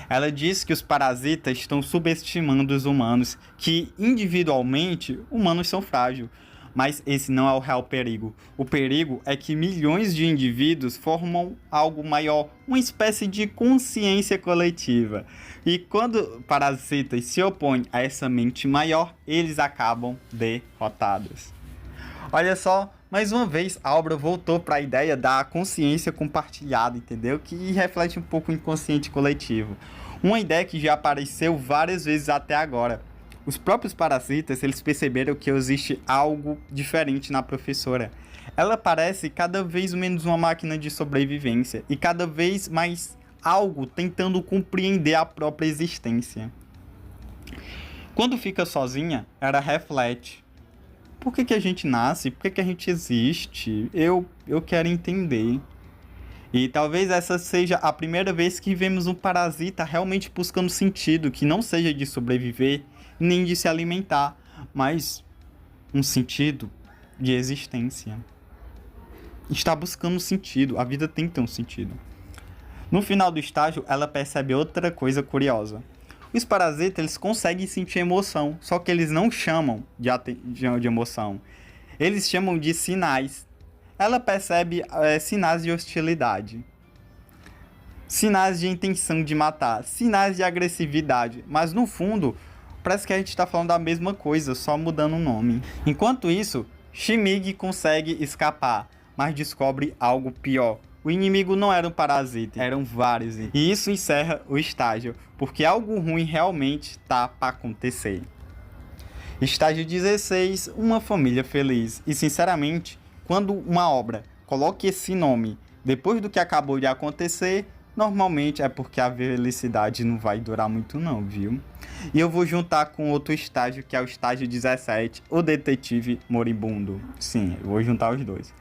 Ela diz que os parasitas estão subestimando os humanos, que individualmente humanos são frágeis. Mas esse não é o real perigo. O perigo é que milhões de indivíduos formam algo maior, uma espécie de consciência coletiva. E quando parasitas se opõem a essa mente maior, eles acabam derrotados. Olha só, mais uma vez a obra voltou para a ideia da consciência compartilhada, entendeu? Que reflete um pouco o inconsciente coletivo. Uma ideia que já apareceu várias vezes até agora. Os próprios parasitas, eles perceberam que existe algo diferente na professora. Ela parece cada vez menos uma máquina de sobrevivência e cada vez mais algo tentando compreender a própria existência. Quando fica sozinha, ela reflete. Por que a gente nasce? Por que a gente existe? Eu quero entender. E talvez essa seja a primeira vez que vemos um parasita realmente buscando sentido, que não seja de sobreviver, nem de se alimentar, mas um sentido de existência. Está buscando sentido, a vida tem que ter um sentido. No final do estágio, ela percebe outra coisa curiosa. Os parasitas, eles conseguem sentir emoção, só que eles não chamam de emoção. Eles chamam de sinais. Ela percebe sinais de hostilidade, sinais de intenção de matar, sinais de agressividade, mas no fundo, parece que a gente está falando da mesma coisa, só mudando o nome. Enquanto isso, Shimigi consegue escapar, mas descobre algo pior. o inimigo não era um parasita, eram vários. E isso encerra o estágio, porque algo ruim realmente tá para acontecer. Estágio 16, uma família feliz. E sinceramente, quando uma obra coloca esse nome depois do que acabou de acontecer, normalmente é porque a felicidade não vai durar muito não, viu? E eu vou juntar com outro estágio, que é o estágio 17, o detetive moribundo. Sim, eu vou juntar os dois.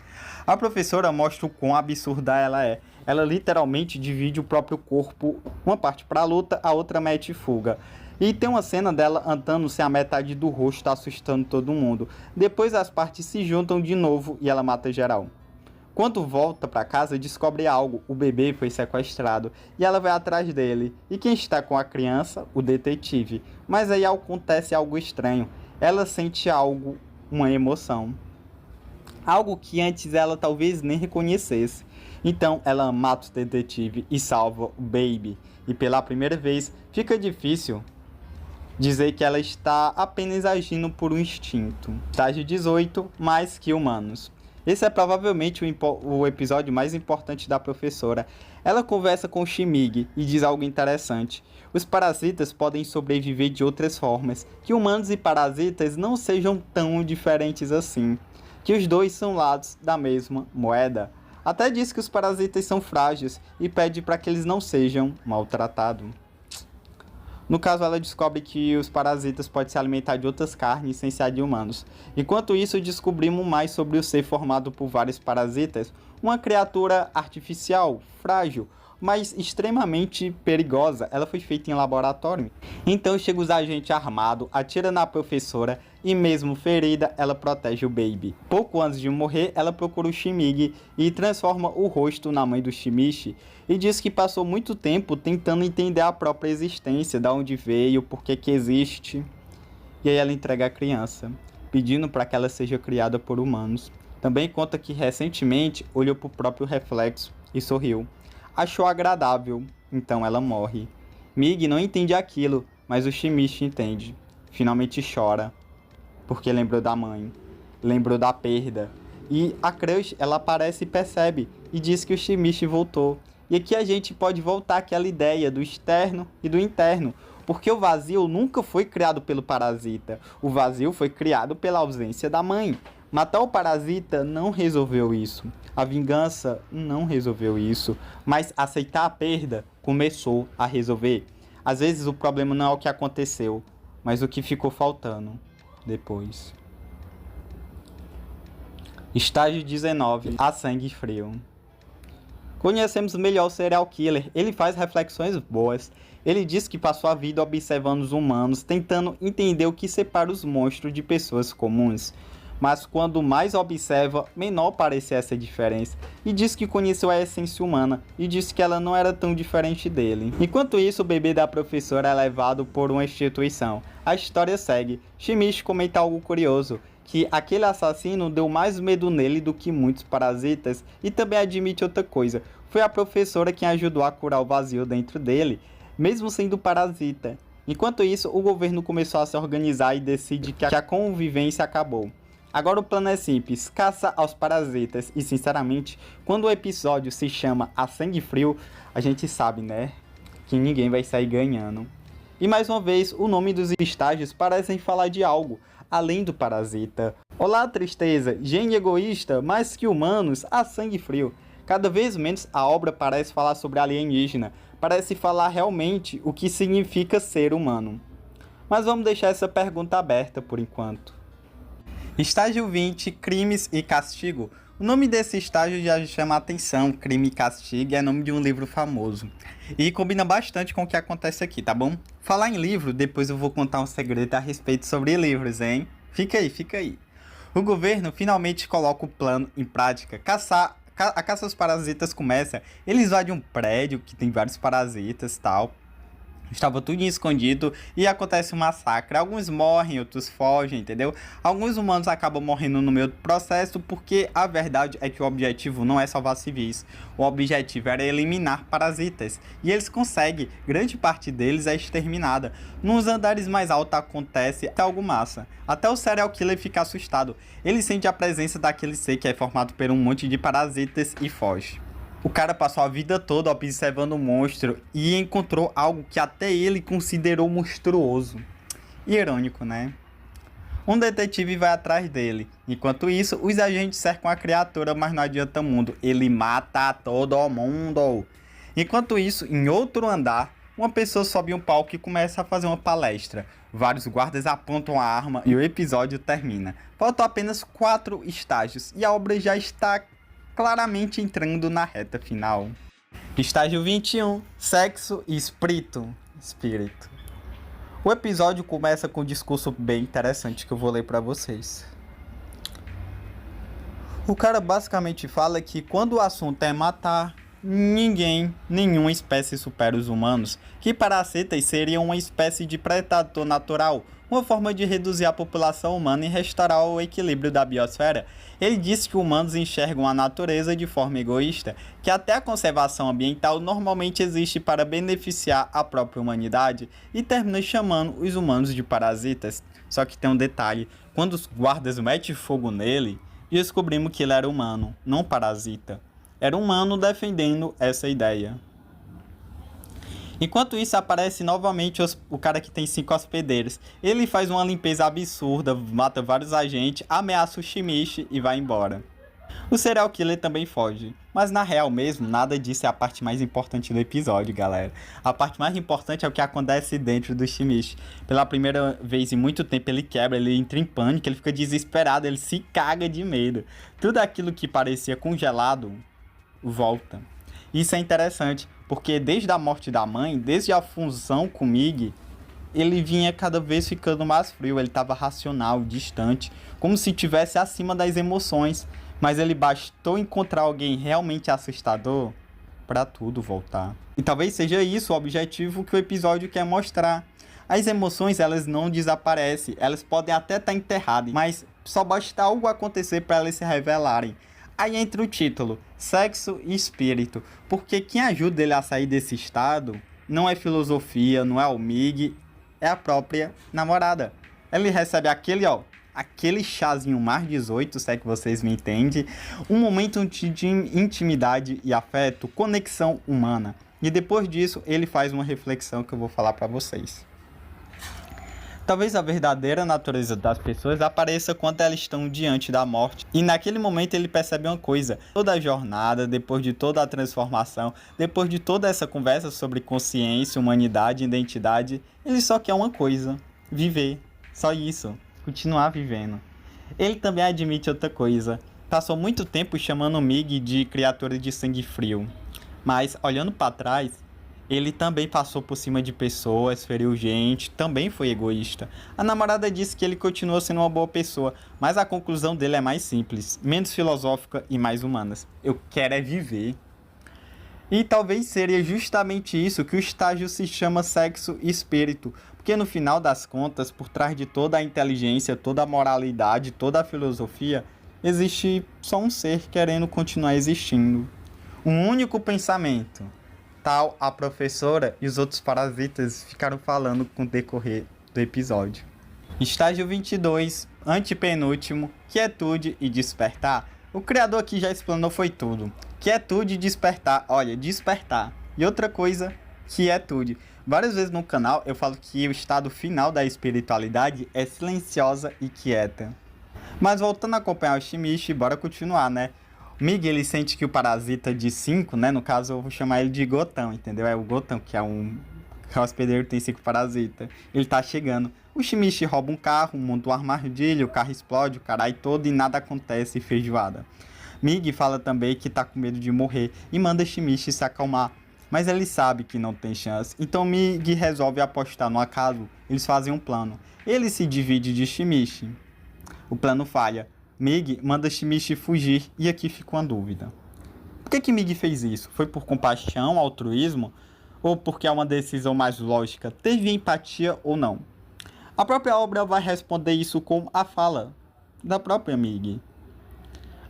A professora mostra o quão absurda ela é. Ela literalmente divide o próprio corpo, uma parte para luta, a outra mete fuga. E tem uma cena dela andando sem a metade do rosto, assustando todo mundo. Depois as partes se juntam de novo e ela mata geral. Quando volta para casa, descobre algo. O bebê foi sequestrado e ela vai atrás dele. E quem está com a criança? O detetive. Mas aí acontece algo estranho. Ela sente algo, uma emoção. Algo que antes ela talvez nem reconhecesse. Então ela mata o detetive e salva o baby. E pela primeira vez fica difícil dizer que ela está apenas agindo por um instinto. Estágio 18, mais que humanos. Esse é provavelmente o episódio mais importante da professora. Ela conversa com o Shimig e diz algo interessante. Os parasitas podem sobreviver de outras formas, que humanos e parasitas não sejam tão diferentes assim, que os dois são lados da mesma moeda. Até diz que os parasitas são frágeis e pede para que eles não sejam maltratados. No caso, ela descobre que os parasitas podem se alimentar de outras carnes sem ser de humanos. Enquanto isso, descobrimos mais sobre o ser formado por vários parasitas, uma criatura artificial, frágil, mas extremamente perigosa. Ela foi feita em laboratório. Então chega os agentes armados, atira na professora e mesmo ferida, ela protege o baby. Pouco antes de morrer, ela procura o Shimig e transforma o rosto na mãe do Shimichi e diz que passou muito tempo tentando entender a própria existência, de onde veio, por que existe. E aí ela entrega a criança, pedindo para que ela seja criada por humanos. Também conta que recentemente olhou para o próprio reflexo e sorriu. Achou agradável, então ela morre. Mig não entende aquilo, mas o Shimichi entende. Finalmente chora, porque lembrou da mãe, lembrou da perda. E a Crush, ela aparece e percebe, e diz que o Shimichi voltou. E aqui a gente pode voltar àquela ideia do externo e do interno, porque o vazio nunca foi criado pelo parasita. O vazio foi criado pela ausência da mãe. Matar o parasita não resolveu isso. A vingança não resolveu isso. Mas aceitar a perda começou a resolver. Às vezes o problema não é o que aconteceu, mas o que ficou faltando depois. Estágio 19. A sangue frio. Conhecemos melhor o serial killer. Ele faz reflexões boas. Ele diz que passou a vida observando os humanos, tentando entender o que separa os monstros de pessoas comuns. Mas quando mais observa, menor parece essa diferença. E diz que conheceu a essência humana, e disse que ela não era tão diferente dele. Enquanto isso, o bebê da professora é levado por uma instituição. A história segue. Shimichi comenta algo curioso, que aquele assassino deu mais medo nele do que muitos parasitas, e também admite outra coisa. Foi a professora quem ajudou a curar o vazio dentro dele, mesmo sendo parasita. Enquanto isso, o governo começou a se organizar e decide que a convivência acabou. Agora o plano é simples, caça aos parasitas. E sinceramente, quando o episódio se chama A Sangue Frio, a gente sabe, né, que ninguém vai sair ganhando. E mais uma vez, o nome dos estágios parecem falar de algo além do parasita. Olá, tristeza, gênio egoísta, mais que humanos, a sangue frio. Cada vez menos a obra parece falar sobre alienígena, parece falar realmente o que significa ser humano. Mas vamos deixar essa pergunta aberta por enquanto. Estágio 20, Crimes e Castigo. O nome desse estágio já chama a atenção. Crime e Castigo é nome de um livro famoso. E combina bastante com o que acontece aqui, tá bom? Falar em livro, depois eu vou contar um segredo a respeito sobre livros, hein? Fica aí. O governo finalmente coloca o plano em prática. A caça aos parasitas começa. Eles invadem um prédio que tem vários parasitas e tal. Estava tudo escondido e acontece um massacre. Alguns morrem, outros fogem, entendeu? Alguns humanos acabam morrendo no meio do processo porque a verdade é que o objetivo não é salvar civis. O objetivo era eliminar parasitas. E eles conseguem. Grande parte deles é exterminada. Nos andares mais altos acontece algo massa. Até o serial killer fica assustado. Ele sente a presença daquele ser que é formado por um monte de parasitas e foge. O cara passou a vida toda observando o monstro e encontrou algo que até ele considerou monstruoso. Irônico, né? Um detetive vai atrás dele. Enquanto isso, os agentes cercam a criatura, mas não adianta muito. Ele mata todo mundo. Enquanto isso, em outro andar, uma pessoa sobe um palco e começa a fazer uma palestra. Vários guardas apontam a arma e o episódio termina. Faltam apenas 4 estágios e a obra já está claramente entrando na reta final. Estágio 21. Sexo e espírito. O episódio começa com um discurso bem interessante que eu vou ler para vocês. O cara basicamente fala que quando o assunto é matar, nenhuma espécie supera os humanos, que parasitas seriam uma espécie de predador natural, uma forma de reduzir a população humana e restaurar o equilíbrio da biosfera. Ele disse que humanos enxergam a natureza de forma egoísta, que até a conservação ambiental normalmente existe para beneficiar a própria humanidade, e termina chamando os humanos de parasitas. Só que tem um detalhe, quando os guardas metem fogo nele, descobrimos que ele era humano, não parasita. Era um humano defendendo essa ideia. Enquanto isso, aparece novamente o cara que tem 5 hospedeiros. Ele faz uma limpeza absurda, mata vários agentes, ameaça o Shimichi e vai embora. O serial killer também foge. Mas na real mesmo, nada disso é a parte mais importante do episódio, galera. A parte mais importante é o que acontece dentro do Shimichi. Pela primeira vez em muito tempo ele quebra, ele entra em pânico, ele fica desesperado, ele se caga de medo. Tudo aquilo que parecia congelado volta. Isso é interessante, porque desde a morte da mãe, desde a fusão com Mig, ele vinha cada vez ficando mais frio, ele estava racional, distante, como se estivesse acima das emoções, mas ele bastou encontrar alguém realmente assustador para tudo voltar. E talvez seja isso o objetivo que o episódio quer mostrar. As emoções, elas não desaparecem, elas podem até estar enterradas, mas só basta algo acontecer para elas se revelarem. Aí entra o título, Sexo e Espírito, porque quem ajuda ele a sair desse estado não é filosofia, não é o Mig, é a própria namorada. Ele recebe aquele chazinho mais 18, se é que vocês me entendem, um momento de intimidade e afeto, conexão humana. E depois disso, ele faz uma reflexão que eu vou falar para vocês. Talvez a verdadeira natureza das pessoas apareça quando elas estão diante da morte. E naquele momento ele percebe uma coisa. Toda a jornada, depois de toda a transformação, depois de toda essa conversa sobre consciência, humanidade, identidade, ele só quer uma coisa. Viver. Só isso. Continuar vivendo. Ele também admite outra coisa. Passou muito tempo chamando o Mig de criatura de sangue frio. Mas, olhando para trás, ele também passou por cima de pessoas, feriu gente, também foi egoísta. A namorada disse que ele continua sendo uma boa pessoa, mas a conclusão dele é mais simples, menos filosófica e mais humana. Eu quero é viver. E talvez seria justamente isso que o estágio se chama sexo e espírito, porque no final das contas, por trás de toda a inteligência, toda a moralidade, toda a filosofia, existe só um ser querendo continuar existindo. Um único pensamento. Tal a professora e os outros parasitas ficaram falando com o decorrer do episódio. Estágio 22, antepenúltimo, quietude e despertar. O criador aqui já explanou foi tudo. Quietude e despertar, olha, despertar. E outra coisa, quietude. Várias vezes no canal eu falo que o estado final da espiritualidade é silenciosa e quieta. Mas voltando a acompanhar o Shimichi, bora continuar, né? Mig, ele sente que o parasita de 5, né? No caso, eu vou chamar ele de Gotan, entendeu? É o Gotan, que é um hospedeiro que tem 5 parasitas. Ele tá chegando. O Shimichi rouba um carro, monta um armadilho, o carro explode, o caralho todo e nada acontece, feijoada. Mig fala também que tá com medo de morrer e manda Shimichi se acalmar. Mas ele sabe que não tem chance, então Mig resolve apostar no acaso. Eles fazem um plano. Ele se divide de Shimichi. O plano falha. Mig manda Shimichi fugir e aqui fica uma dúvida. Por que Mig fez isso? Foi por compaixão, altruísmo? Ou porque é uma decisão mais lógica? Teve empatia ou não? A própria obra vai responder isso com a fala da própria Mig.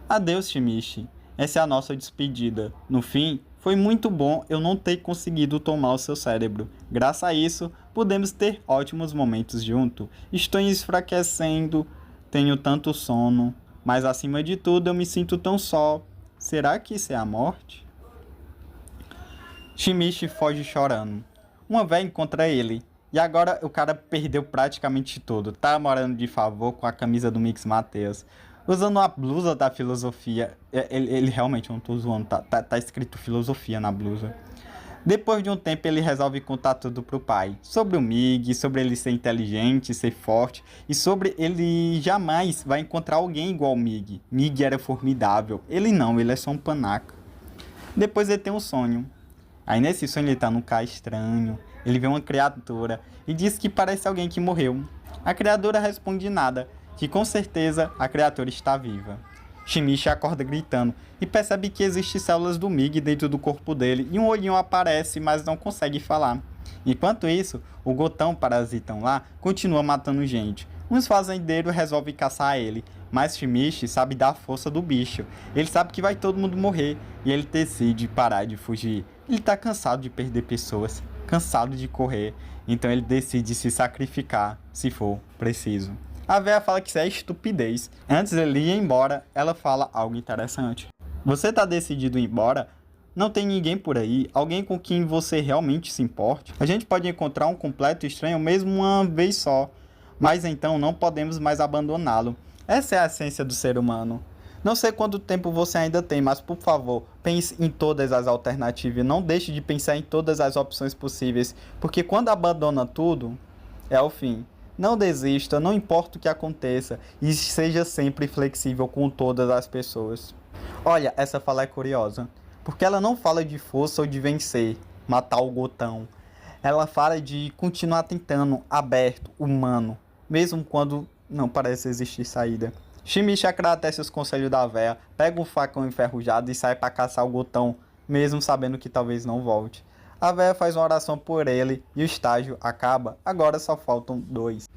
Adeus, Shimichi. Essa é a nossa despedida. No fim, foi muito bom eu não ter conseguido tomar o seu cérebro. Graças a isso, podemos ter ótimos momentos juntos. Estou enfraquecendo. Tenho tanto sono, mas acima de tudo eu me sinto tão só. Será que isso é a morte? Shimichi foge chorando. Uma véia encontra ele. E agora o cara perdeu praticamente tudo. Tá morando de favor com a camisa do Mix Mateus. Usando a blusa da filosofia. Ele realmente, não tô zoando. Tá escrito filosofia na blusa. Depois de um tempo ele resolve contar tudo pro pai. Sobre o Mig, sobre ele ser inteligente, ser forte. E sobre ele jamais vai encontrar alguém igual ao Mig. Mig era formidável. Ele não, ele é só um panaca. Depois ele tem um sonho. Aí nesse sonho ele tá num lugar estranho. Ele vê uma criatura e diz que parece alguém que morreu. A criatura responde nada, que com certeza a criatura está viva. Shimichi acorda gritando e percebe que existem células do Mig dentro do corpo dele e um olhinho aparece, mas não consegue falar. Enquanto isso, o Goten, parasitão lá, continua matando gente. Uns fazendeiros resolvem caçar ele, mas Shimichi sabe da força do bicho. Ele sabe que vai todo mundo morrer e ele decide parar de fugir. Ele tá cansado de perder pessoas, cansado de correr, então ele decide se sacrificar, se for preciso. A véia fala que isso é estupidez. Antes dele ir embora, ela fala algo interessante. Você tá decidido a ir embora? Não tem ninguém por aí, alguém com quem você realmente se importe? A gente pode encontrar um completo estranho mesmo uma vez só, mas então não podemos mais abandoná-lo. Essa é a essência do ser humano. Não sei quanto tempo você ainda tem, mas por favor, pense em todas as alternativas. Não deixe de pensar em todas as opções possíveis, porque quando abandona tudo, é o fim. Não desista, não importa o que aconteça, e seja sempre flexível com todas as pessoas. Olha, essa fala é curiosa, porque ela não fala de força ou de vencer, matar o Goten. Ela fala de continuar tentando, aberto, humano, mesmo quando não parece existir saída. Shimichi agradece os conselhos da véia, pega um facão enferrujado e sai para caçar o Goten, mesmo sabendo que talvez não volte. A véia faz uma oração por ele e o estágio acaba, agora só faltam 2.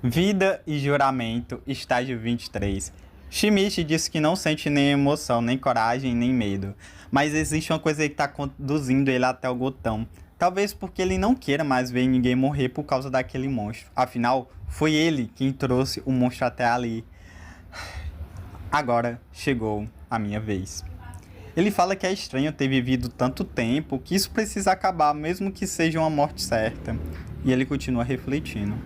Vida e juramento, estágio 23. Shimichi diz que não sente nem emoção, nem coragem, nem medo. Mas existe uma coisa que está conduzindo ele até o Goten. Talvez porque ele não queira mais ver ninguém morrer por causa daquele monstro. Afinal, foi ele quem trouxe o monstro até ali. Agora chegou a minha vez. Ele fala que é estranho ter vivido tanto tempo, que isso precisa acabar, mesmo que seja uma morte certa. E ele continua refletindo.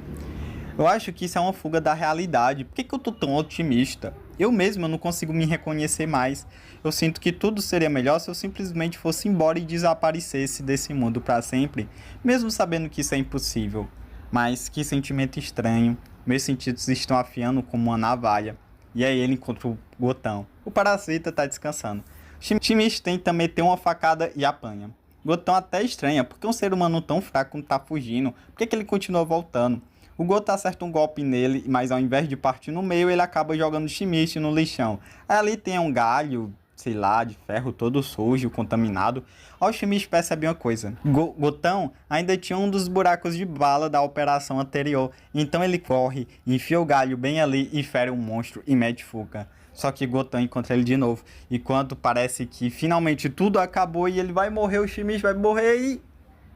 Eu acho que isso é uma fuga da realidade. Por que eu tô tão otimista? Eu mesmo não consigo me reconhecer mais. Eu sinto que tudo seria melhor se eu simplesmente fosse embora e desaparecesse desse mundo para sempre, mesmo sabendo que isso é impossível. Mas que sentimento estranho. Meus sentidos estão afiando como uma navalha. E aí ele encontra o Goten. O parasita tá descansando. Shimichi tenta meter uma facada e apanha. Goten até estranha, porque um ser humano tão fraco não tá fugindo, por que ele continua voltando? O Goten acerta um golpe nele, mas ao invés de partir no meio, ele acaba jogando Shimichi no lixão. Aí ali tem um galho, sei lá, de ferro todo sujo, contaminado. Aí o Shimichi percebe uma coisa. Goten ainda tinha um dos buracos de bala da operação anterior, então ele corre, enfia o galho bem ali e fere um monstro e mete fuga. Só que Goten encontra ele de novo. E quando parece que finalmente tudo acabou e ele vai morrer, o Shimichi vai morrer e...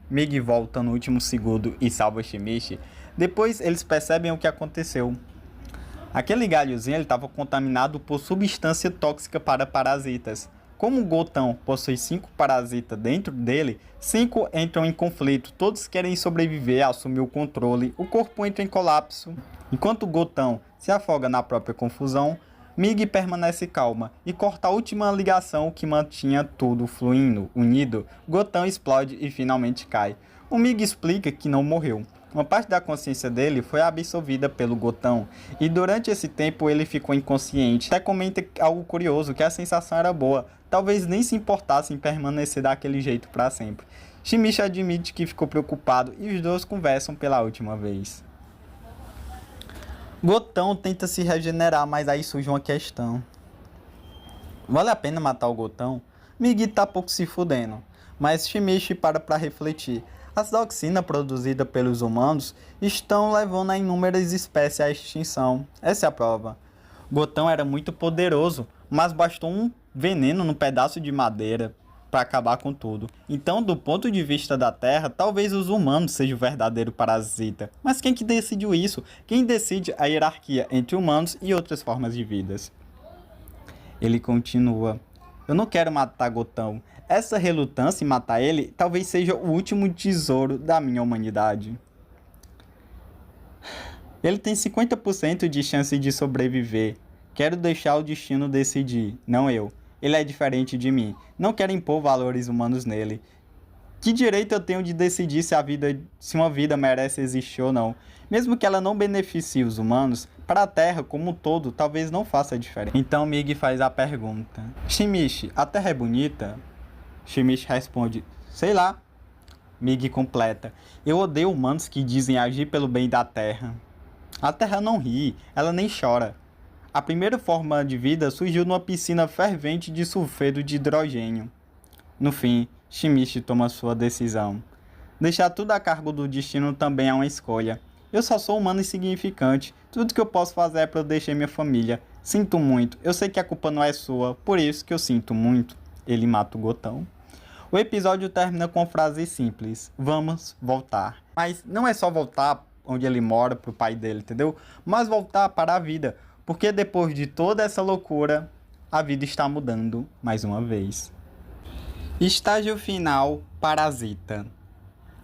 Mig volta no último segundo e salva o Shimichi. Depois eles percebem o que aconteceu. Aquele galhozinho estava contaminado por substância tóxica para parasitas. Como o Goten possui 5 parasitas dentro dele, 5 entram em conflito. Todos querem sobreviver, assumir o controle. O corpo entra em colapso. Enquanto o Goten se afoga na própria confusão, Mig permanece calma e corta a última ligação que mantinha tudo fluindo, unido. Goten explode e finalmente cai. O Mig explica que não morreu. Uma parte da consciência dele foi absorvida pelo Goten e durante esse tempo ele ficou inconsciente. Até comenta algo curioso, que a sensação era boa. Talvez nem se importasse em permanecer daquele jeito para sempre. Shimichi admite que ficou preocupado e os dois conversam pela última vez. Goten tenta se regenerar, mas aí surge uma questão. Vale a pena matar o Goten? Mig tá pouco se fudendo, mas Shimichi para refletir. As toxinas produzidas pelos humanos estão levando a inúmeras espécies à extinção. Essa é a prova. Goten era muito poderoso, mas bastou um veneno num pedaço de madeira para acabar com tudo. Então, do ponto de vista da Terra, talvez os humanos sejam o verdadeiro parasita. Mas quem que decidiu isso? Quem decide a hierarquia entre humanos e outras formas de vidas? Ele continua. Eu não quero matar Goten. Essa relutância em matar ele talvez seja o último tesouro da minha humanidade. Ele tem 50% de chance de sobreviver. Quero deixar o destino decidir, não eu. Ele é diferente de mim. Não quero impor valores humanos nele. Que direito eu tenho de decidir se uma vida merece existir ou não? Mesmo que ela não beneficie os humanos, para a Terra como um todo, talvez não faça diferença. Então Mig faz a pergunta: Shimishi, a Terra é bonita? Shimishi responde: sei lá. Mig completa: eu odeio humanos que dizem agir pelo bem da Terra. A Terra não ri, ela nem chora. A primeira forma de vida surgiu numa piscina fervente de sulfeto de hidrogênio. No fim, Shimishi toma sua decisão. Deixar tudo a cargo do destino também é uma escolha. Eu só sou humano insignificante. Tudo que eu posso fazer é proteger minha família. Sinto muito. Eu sei que a culpa não é sua, por isso que eu sinto muito. Ele mata o Gotão. O episódio termina com uma frase simples: vamos voltar. Mas não é só voltar onde ele mora, pro pai dele, entendeu? Mas voltar para a vida. Porque depois de toda essa loucura, a vida está mudando mais uma vez. Estágio final: Parasita.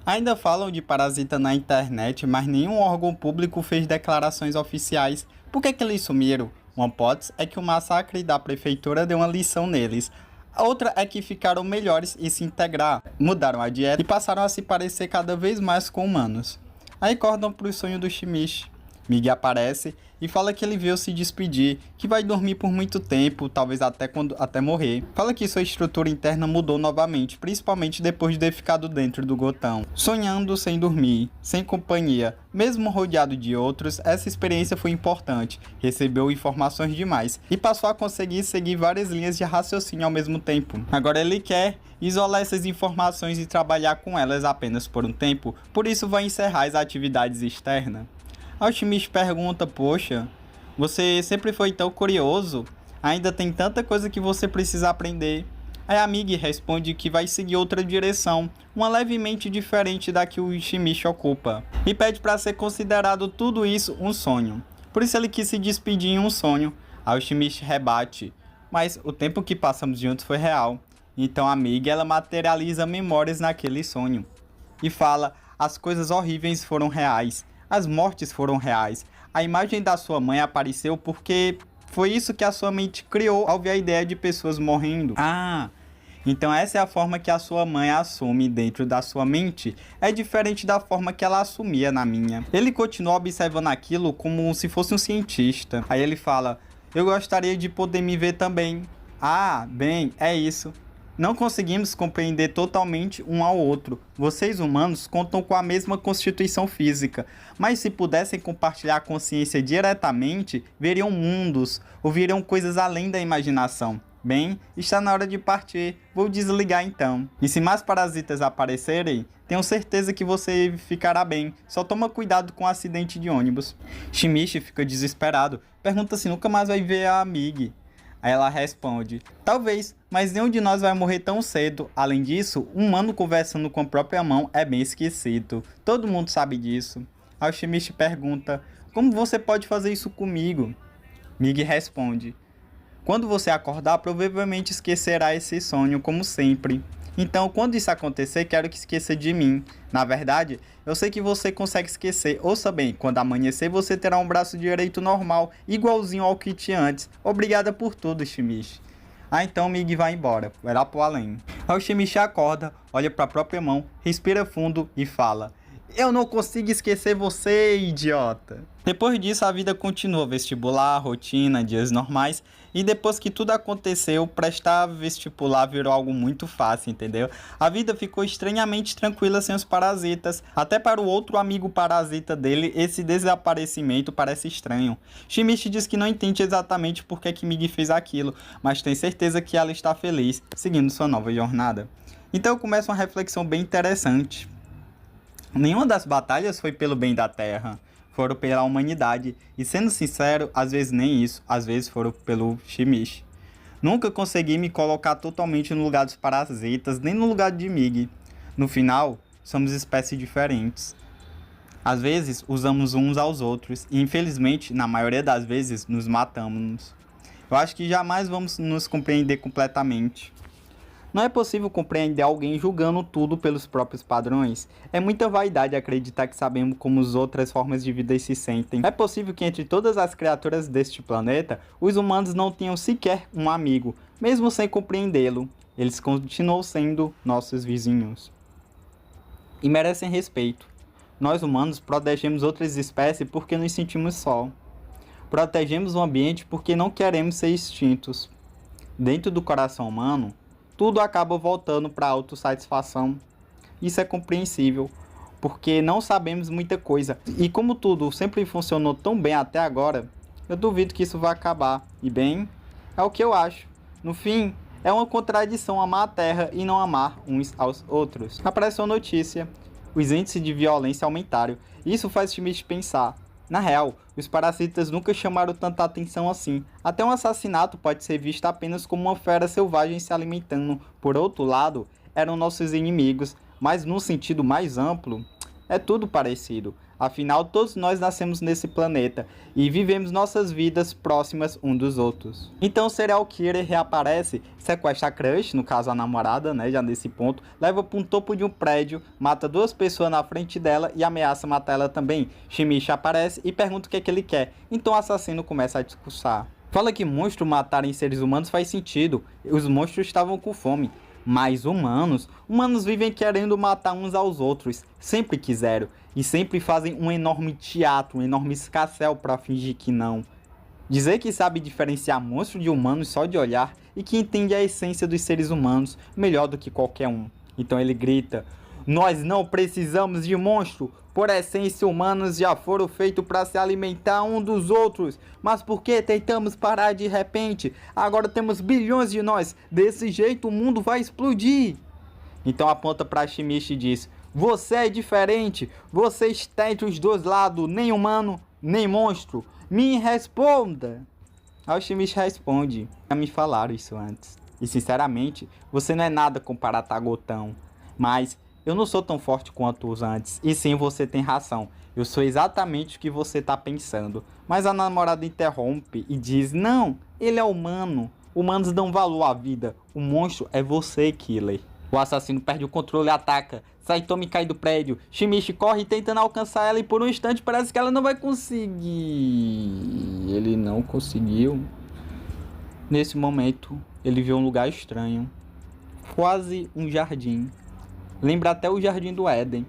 Ainda falam de Parasita na internet, mas nenhum órgão público fez declarações oficiais. Por que eles sumiram? Uma hipótese é que o massacre da prefeitura deu uma lição neles. A outra é que ficaram melhores em se integrar, mudaram a dieta e passaram a se parecer cada vez mais com humanos. Aí acordam pro sonho do Shimishi. Mig aparece e fala que ele veio se despedir, que vai dormir por muito tempo, talvez até morrer. Fala que sua estrutura interna mudou novamente, principalmente depois de ter ficado dentro do Gotão. Sonhando sem dormir, sem companhia, mesmo rodeado de outros, essa experiência foi importante. Recebeu informações demais e passou a conseguir seguir várias linhas de raciocínio ao mesmo tempo. Agora ele quer isolar essas informações e trabalhar com elas apenas por um tempo, por isso vai encerrar as atividades externas. O Shimishi pergunta: poxa, você sempre foi tão curioso, ainda tem tanta coisa que você precisa aprender. Aí a Mig responde que vai seguir outra direção, uma levemente diferente da que o Shimishi ocupa, e pede para ser considerado tudo isso um sonho. Por isso ele quis se despedir em um sonho. Aí o Shimishi rebate: mas o tempo que passamos juntos foi real. Então a Mig, ela materializa memórias naquele sonho e fala: as coisas horríveis foram reais. As mortes foram reais. A imagem da sua mãe apareceu porque foi isso que a sua mente criou ao ver a ideia de pessoas morrendo. Então essa é a forma que a sua mãe assume dentro da sua mente. É diferente da forma que ela assumia na minha. Ele continua observando aquilo como se fosse um cientista. Aí ele fala: eu gostaria de poder me ver também. Bem, é isso. Não conseguimos compreender totalmente um ao outro. Vocês humanos contam com a mesma constituição física, mas se pudessem compartilhar a consciência diretamente, veriam mundos, ouviriam coisas além da imaginação. Bem, está na hora de partir. Vou desligar então. E se mais parasitas aparecerem, tenho certeza que você ficará bem. Só toma cuidado com o acidente de ônibus. Shimishi fica desesperado. Pergunta se nunca mais vai ver a Mig. Aí ela responde: talvez, mas nenhum de nós vai morrer tão cedo. Além disso, um humano conversando com a própria mão é bem esquisito. Todo mundo sabe disso. Aí o Shimishi pergunta: como você pode fazer isso comigo? Mig responde: quando você acordar, provavelmente esquecerá esse sonho, como sempre. Então, quando isso acontecer, quero que esqueça de mim. Na verdade, eu sei que você consegue esquecer. Ouça bem, quando amanhecer, você terá um braço direito normal, igualzinho ao que tinha antes. Obrigada por tudo, Shimishi. Então Mig vai embora, vai lá pro além. Aí o Shimishi acorda, olha pra própria mão, respira fundo e fala: eu não consigo esquecer você, idiota. Depois disso, a vida continua: vestibular, rotina, dias normais. E depois que tudo aconteceu, prestar vestibular virou algo muito fácil, entendeu? A vida ficou estranhamente tranquila sem os parasitas. Até para o outro amigo parasita dele, esse desaparecimento parece estranho. Shimishi diz que não entende exatamente por que Mig fez aquilo, mas tem certeza que ela está feliz, seguindo sua nova jornada. Então começa uma reflexão bem interessante. Nenhuma das batalhas foi pelo bem da Terra, foram pela humanidade, e sendo sincero, às vezes nem isso, às vezes foram pelo Shimishi. Nunca consegui me colocar totalmente no lugar dos parasitas, nem no lugar de Mig. No final, somos espécies diferentes. Às vezes, usamos uns aos outros, e infelizmente, na maioria das vezes, nos matamos. Eu acho que jamais vamos nos compreender completamente. Não é possível compreender alguém julgando tudo pelos próprios padrões. É muita vaidade acreditar que sabemos como as outras formas de vida se sentem. É possível que entre todas as criaturas deste planeta, os humanos não tenham sequer um amigo, mesmo sem compreendê-lo. Eles continuam sendo nossos vizinhos. E merecem respeito. Nós humanos protegemos outras espécies porque nos sentimos só. Protegemos o ambiente porque não queremos ser extintos. Dentro do coração humano, tudo acaba voltando para a autossatisfação. Isso é compreensível, porque não sabemos muita coisa. E como tudo sempre funcionou tão bem até agora, eu duvido que isso vai acabar. E bem, é o que eu acho. No fim, é uma contradição amar a Terra e não amar uns aos outros. Apareceu notícia. Os índices de violência aumentaram. Isso faz Schmidt pensar. Na real, os parasitas nunca chamaram tanta atenção assim. Até um assassinato pode ser visto apenas como uma fera selvagem se alimentando. Por outro lado, eram nossos inimigos, mas num sentido mais amplo, é tudo parecido. Afinal, todos nós nascemos nesse planeta e vivemos nossas vidas próximas uns dos outros. Então o serial killer reaparece, sequestra a crush, no caso a namorada, né, já nesse ponto, leva para um topo de um prédio, mata 2 pessoas na frente dela e ameaça matar ela também. Shimichi aparece e pergunta o que é que ele quer, então o assassino começa a discursar. Fala que monstros matarem seres humanos faz sentido, os monstros estavam com fome. Mas humanos vivem querendo matar uns aos outros, sempre quiseram, e sempre fazem um enorme teatro, um enorme escarcéu para fingir que não. Dizer que sabe diferenciar monstro de humanos só de olhar e que entende a essência dos seres humanos melhor do que qualquer um. Então ele grita: nós não precisamos de monstro, por essência humanos já foram feitos para se alimentar um dos outros, mas por que tentamos parar de repente? Agora temos bilhões de nós, desse jeito o mundo vai explodir. Então aponta para Shimichi e diz: você é diferente, você está entre os dois lados, nem humano, nem monstro, me responda. Aí o Shimichi responde: já me falaram isso antes, e sinceramente, você não é nada comparado a Gotão, mas eu não sou tão forte quanto os antes. E sim, você tem razão. Eu sou exatamente o que você tá pensando. Mas a namorada interrompe e diz: não, ele é humano. Humanos dão valor à vida. O monstro é você, Killer. O assassino perde o controle e ataca. Saitomi cai do prédio. Shimichi corre tentando alcançar ela e por um instante parece que ela não vai conseguir. Ele não conseguiu. Nesse momento, ele vê um lugar estranho. Quase um jardim. Lembra até o Jardim do Éden.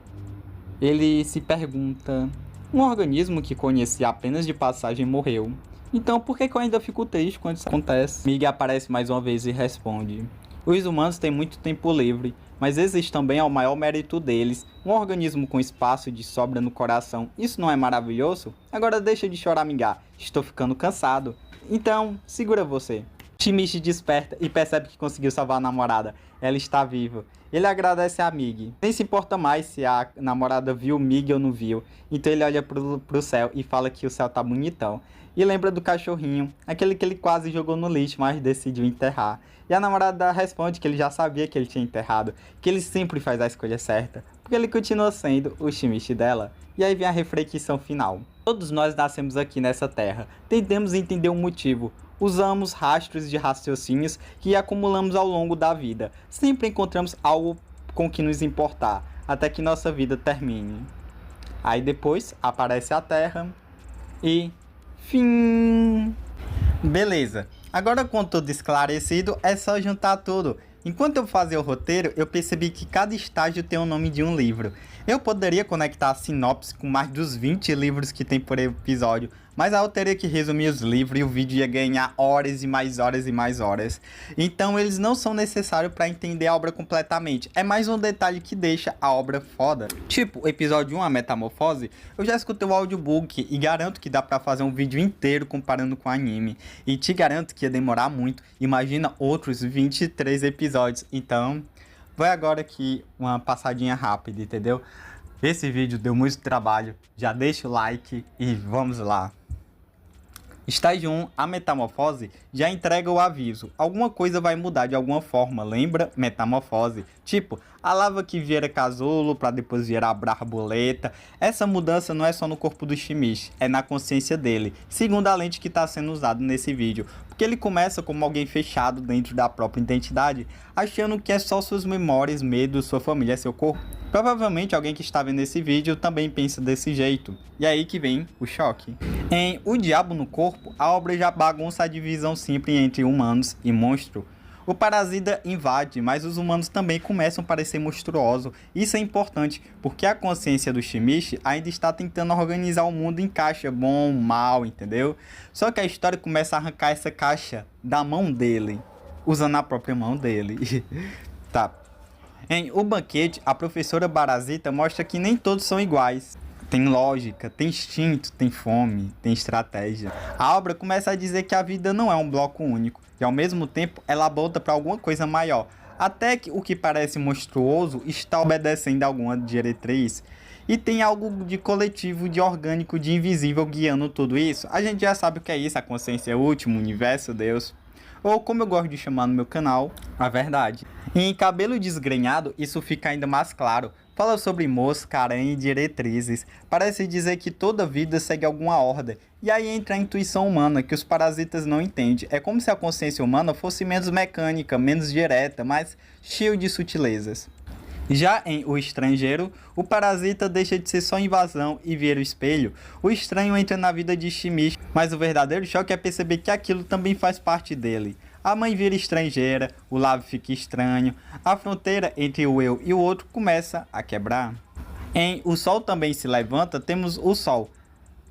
Ele se pergunta: um organismo que conheci apenas de passagem morreu. Então por que eu ainda fico triste quando isso acontece? Mig aparece mais uma vez e responde: os humanos têm muito tempo livre, mas existe também ao maior mérito deles, um organismo com espaço de sobra no coração. Isso não é maravilhoso? Agora deixa de chorar, Migá. Estou ficando cansado. Então, segura você. Shimichi desperta e percebe que conseguiu salvar a namorada. Ela está viva. Ele agradece a Mig. Nem se importa mais se a namorada viu Mig ou não viu. Então ele olha pro céu e fala que o céu tá bonitão. E lembra do cachorrinho, aquele que ele quase jogou no lixo, mas decidiu enterrar. E a namorada responde que ele já sabia que ele tinha enterrado, que ele sempre faz a escolha certa, porque ele continua sendo o Shimichi dela. E aí vem a reflexão final. Todos nós nascemos aqui nessa terra. Tentamos entender o motivo. Usamos rastros de raciocínios que acumulamos ao longo da vida. Sempre encontramos algo com que nos importar, até que nossa vida termine. Aí depois aparece a Terra e fim. Beleza. Agora com tudo esclarecido, é só juntar tudo. Enquanto eu fazia o roteiro, eu percebi que cada estágio tem o nome de um livro. Eu poderia conectar a sinopse com mais dos 20 livros que tem por episódio, mas aí eu teria que resumir os livros e o vídeo ia ganhar horas e mais horas e mais horas. Então eles não são necessários para entender a obra completamente. É mais um detalhe que deixa a obra foda. Tipo, o episódio 1, a Metamorfose, eu já escutei o audiobook e garanto que dá para fazer um vídeo inteiro comparando com o anime. E te garanto que ia demorar muito. Imagina outros 23 episódios. Então, vai agora aqui uma passadinha rápida, entendeu? Esse vídeo deu muito trabalho. Já deixa o like e vamos lá. Estágio 1, a metamorfose, já entrega o aviso. Alguma coisa vai mudar de alguma forma, lembra? Metamorfose. Tipo, A lava que vira casulo para depois virar borboleta. Essa mudança não é só no corpo do Shimizu, é na consciência dele, segundo a lente que está sendo usada nesse vídeo. Porque ele começa como alguém fechado dentro da própria identidade, achando que é só suas memórias, medos, sua família, seu corpo. Provavelmente alguém que está vendo esse vídeo também pensa desse jeito. E aí que vem o choque. Em O Diabo no Corpo, a obra já bagunça a divisão simples entre humanos e monstro. O parasita invade, mas os humanos também começam a parecer monstruosos. Isso é importante, porque a consciência do Shimizu ainda está tentando organizar o mundo em caixa, bom, mal, entendeu? Só que a história começa a arrancar essa caixa da mão dele, usando a própria mão dele. Tá. Em O Banquete, a professora Parasita mostra que nem todos são iguais. Tem lógica, tem instinto, tem fome, tem estratégia. A obra começa a dizer que a vida não é um bloco único, e ao mesmo tempo ela aponta para alguma coisa maior, até que o que parece monstruoso está obedecendo a alguma diretriz. E tem algo de coletivo, de orgânico, de invisível guiando tudo isso. A gente já sabe o que é isso, a consciência última, o universo, Deus. Ou como eu gosto de chamar no meu canal, a verdade. E em Cabelo Desgrenhado, isso fica ainda mais claro. Fala sobre mosca, aranha e diretrizes. Parece dizer que toda vida segue alguma ordem. E aí entra a intuição humana, que os parasitas não entendem. É como se a consciência humana fosse menos mecânica, menos direta, mas cheio de sutilezas. Já em O Estrangeiro, o parasita deixa de ser só invasão e vira o espelho. O estranho entra na vida de Shimizu, mas o verdadeiro choque é perceber que aquilo também faz parte dele. A mãe vira estrangeira, o lado fica estranho, a fronteira entre o eu e o outro começa a quebrar. Em O Sol Também Se Levanta, temos o Sol.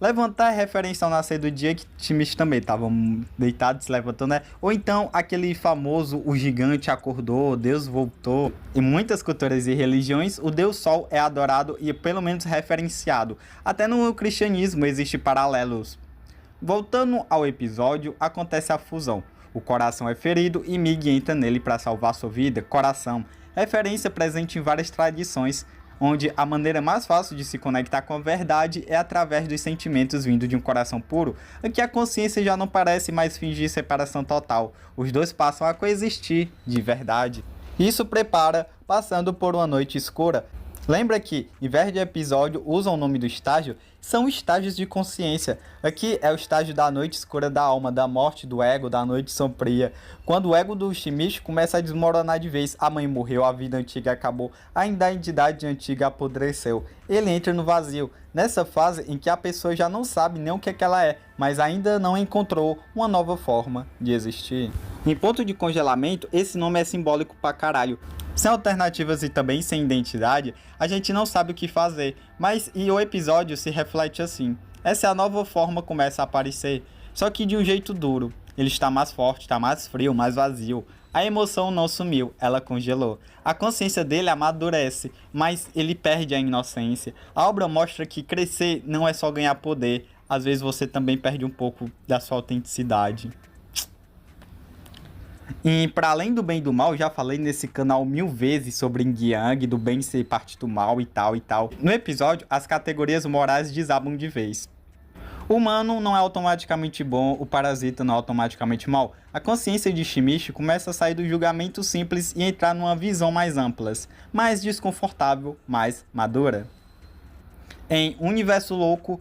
Levantar é referência ao nascer do dia que Shimizu também estavam deitados se levantando, né? Ou então aquele famoso o gigante acordou, Deus voltou. Em muitas culturas e religiões, o Deus Sol é adorado e pelo menos referenciado. Até no cristianismo existem paralelos. Voltando ao episódio, acontece a fusão. O coração é ferido e Mig entra nele para salvar sua vida. Coração, referência presente em várias tradições, onde a maneira mais fácil de se conectar com a verdade é através dos sentimentos vindo de um coração puro, em que a consciência já não parece mais fingir separação total. Os dois passam a coexistir de verdade. Isso prepara, passando por uma noite escura. Lembra que, em vez de episódio, usam o nome do estágio? São estágios de consciência. Aqui é o estágio da noite escura da alma, da morte do ego, da noite sombria. Quando o ego do Shimizu começa a desmoronar de vez, a mãe morreu, a vida antiga acabou, ainda a entidade antiga apodreceu. Ele entra no vazio, nessa fase em que a pessoa já não sabe nem o que ela é, mas ainda não encontrou uma nova forma de existir. Em ponto de congelamento, esse nome é simbólico pra caralho. Sem alternativas e também sem identidade, a gente não sabe o que fazer, mas e o episódio se reflete assim. Essa é a nova forma que começa a aparecer, só que de um jeito duro. Ele está mais forte, está mais frio, mais vazio. A emoção não sumiu, ela congelou. A consciência dele amadurece, mas ele perde a inocência. A obra mostra que crescer não é só ganhar poder, às vezes você também perde um pouco da sua autenticidade. E para além do bem e do mal, já falei nesse canal 1000 vezes sobre Yin Yang, do bem ser parte do mal e tal e tal. No episódio, as categorias morais desabam de vez. O humano não é automaticamente bom, o parasita não é automaticamente mal. A consciência de Shimizu começa a sair do julgamento simples e entrar numa visão mais ampla, mais desconfortável, mais madura. Em Universo Louco,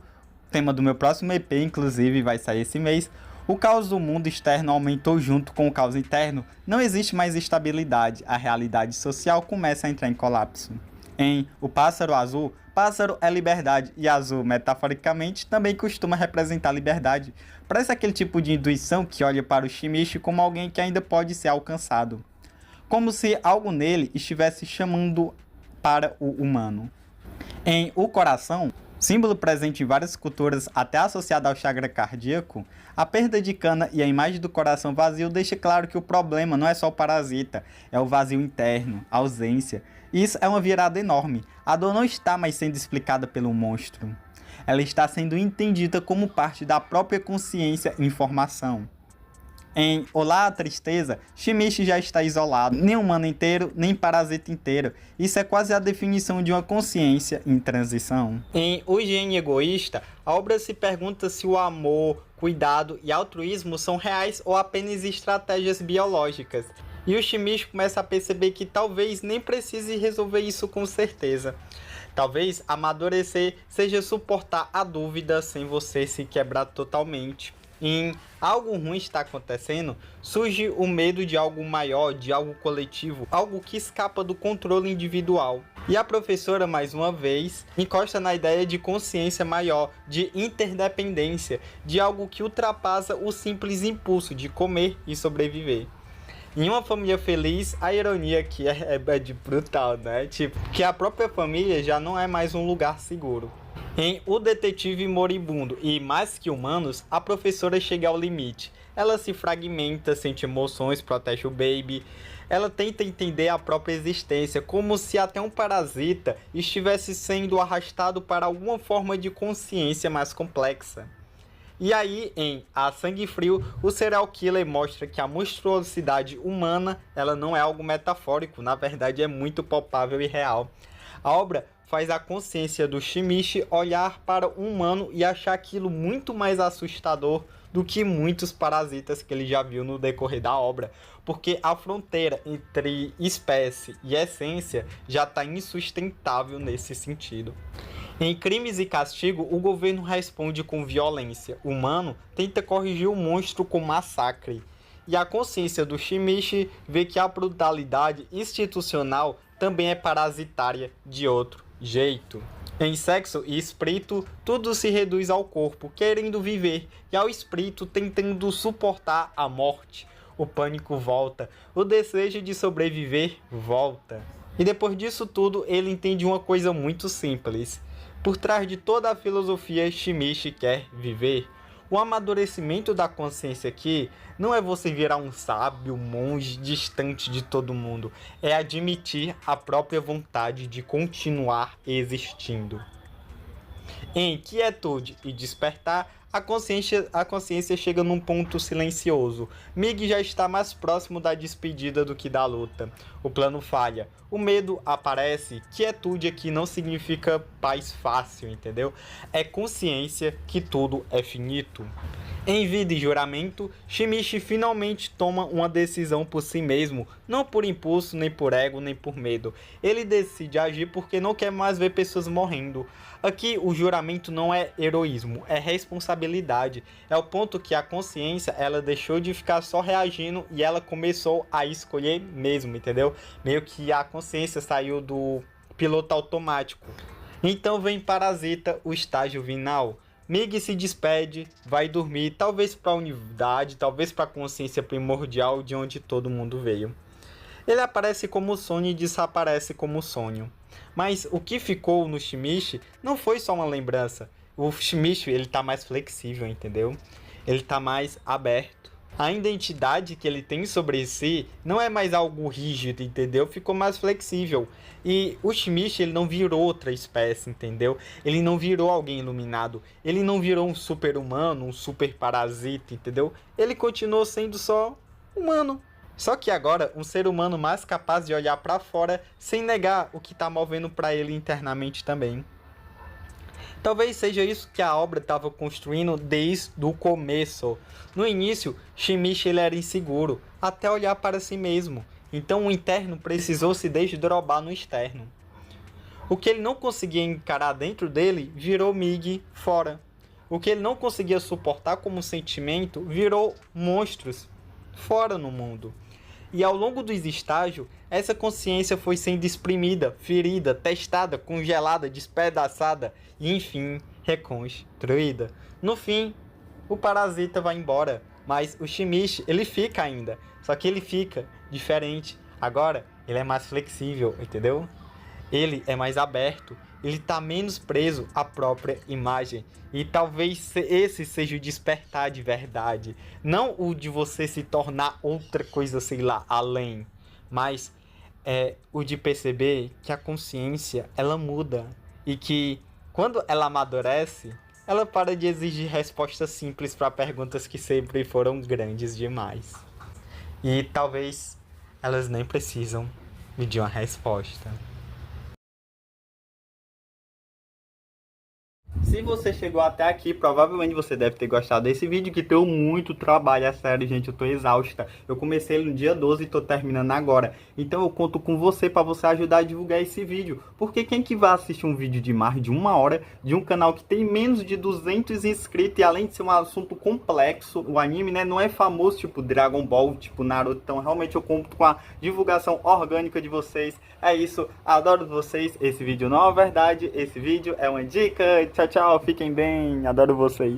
tema do meu próximo EP, inclusive vai sair esse mês, o caos do mundo externo aumentou junto com o caos interno. Não existe mais estabilidade. A realidade social começa a entrar em colapso. Em O Pássaro Azul, pássaro é liberdade e azul, metaforicamente, também costuma representar liberdade. Parece aquele tipo de intuição que olha para o Shimizu como alguém que ainda pode ser alcançado. Como se algo nele estivesse chamando para o humano. Em O Coração, símbolo presente em várias culturas, até associado ao chakra cardíaco, a perda de cana e a imagem do coração vazio deixa claro que o problema não é só o parasita, é o vazio interno, a ausência. Isso é uma virada enorme. A dor não está mais sendo explicada pelo monstro. Ela está sendo entendida como parte da própria consciência e informação. Em Olá a Tristeza, Shimizu já está isolado, nem humano inteiro, nem parasita inteiro. Isso é quase a definição de uma consciência em transição. Em O Gênio Egoísta, a obra se pergunta se o amor, cuidado e altruísmo são reais ou apenas estratégias biológicas. E o Shimishi começa a perceber que talvez nem precise resolver isso com certeza. Talvez amadurecer seja suportar a dúvida sem você se quebrar totalmente. Em algo ruim está acontecendo, surge o medo de algo maior, de algo coletivo, algo que escapa do controle individual. E a professora, mais uma vez, encosta na ideia de consciência maior, de interdependência, de algo que ultrapassa o simples impulso de comer e sobreviver. Em uma família feliz, a ironia aqui é de brutal, né? Tipo, que a própria família já não é mais um lugar seguro. Em O Detetive Moribundo e Mais Que Humanos, a professora chega ao limite. Ela se fragmenta, sente emoções, protege o baby. Ela tenta entender a própria existência, como se até um parasita estivesse sendo arrastado para alguma forma de consciência mais complexa. E aí, em A Sangue Frio, o serial killer mostra que a monstruosidade humana ela não é algo metafórico, na verdade é muito palpável e real. A obra faz a consciência do Shimishi olhar para o humano e achar aquilo muito mais assustador do que muitos parasitas que ele já viu no decorrer da obra, porque a fronteira entre espécie e essência já está insustentável nesse sentido. Em Crimes e Castigo, o governo responde com violência. O humano tenta corrigir o monstro com massacre. E a consciência do Shimishi vê que a brutalidade institucional também é parasitária de outro jeito. Em Sexo e Espírito, tudo se reduz ao corpo querendo viver e ao espírito tentando suportar a morte. O pânico volta, o desejo de sobreviver volta. E depois disso tudo, ele entende uma coisa muito simples. Por trás de toda a filosofia, Shimishi quer viver. O amadurecimento da consciência aqui não é você virar um sábio, monge distante de todo mundo. É admitir a própria vontade de continuar existindo. Em Quietude e Despertar, a consciência chega num ponto silencioso. Mig já está mais próximo da despedida do que da luta. O plano falha. O medo aparece. Quietude aqui não significa paz fácil, entendeu? É consciência que tudo é finito. Em Vida e Juramento, Shimishi finalmente toma uma decisão por si mesmo, não por impulso, nem por ego, nem por medo. Ele decide agir porque não quer mais ver pessoas morrendo. Aqui o juramento não é heroísmo, é responsabilidade. É o ponto que a consciência ela deixou de ficar só reagindo e ela começou a escolher mesmo, entendeu? Meio que a consciência saiu do piloto automático. Então vem Parasita, o estágio final. Mig se despede, vai dormir, talvez para a unidade, talvez para a consciência primordial de onde todo mundo veio. Ele aparece como sonho e desaparece como sonho. Mas o que ficou no Shimishi não foi só uma lembrança. O Shimishi ele tá mais flexível, entendeu? Ele tá mais aberto. A identidade que ele tem sobre si não é mais algo rígido, entendeu? Ficou mais flexível. E o Shimishi, ele não virou outra espécie, entendeu? Ele não virou alguém iluminado. Ele não virou um super-humano, um super-parasita, entendeu? Ele continuou sendo só humano. Só que agora, um ser humano mais capaz de olhar para fora sem negar o que está movendo para ele internamente também. Talvez seja isso que a obra estava construindo desde o começo. No início, Shimishi ele era inseguro, até olhar para si mesmo. Então o interno precisou se desdobrar no externo. O que ele não conseguia encarar dentro dele, virou Mig fora. O que ele não conseguia suportar como sentimento, virou monstros fora no mundo. E ao longo dos estágios, essa consciência foi sendo exprimida, ferida, testada, congelada, despedaçada e, enfim, reconstruída. No fim, o parasita vai embora, mas o Shimishi, ele fica ainda. Só que ele fica diferente. Agora, ele é mais flexível, entendeu? Ele é mais aberto. Ele está menos preso à própria imagem. E talvez esse seja o despertar de verdade. Não o de você se tornar outra coisa, sei lá, além. Mas é o de perceber que a consciência, ela muda. E que quando ela amadurece, ela para de exigir respostas simples para perguntas que sempre foram grandes demais. E talvez elas nem precisam de uma resposta. Se você chegou até aqui, provavelmente você deve ter gostado desse vídeo, que deu muito trabalho, é sério, gente, eu tô exausta. Eu comecei ele no dia 12 e tô terminando agora. Então eu conto com você para você ajudar a divulgar esse vídeo. Porque quem que vai assistir um vídeo de mais de 1 hora, de um canal que tem menos de 200 inscritos, e além de ser um assunto complexo, o anime, né, não é famoso tipo Dragon Ball, tipo Naruto, então realmente eu conto com a divulgação orgânica de vocês. É isso, adoro vocês, esse vídeo não é verdade, esse vídeo é uma dica. Tchau, tchau, fiquem bem, adoro vocês.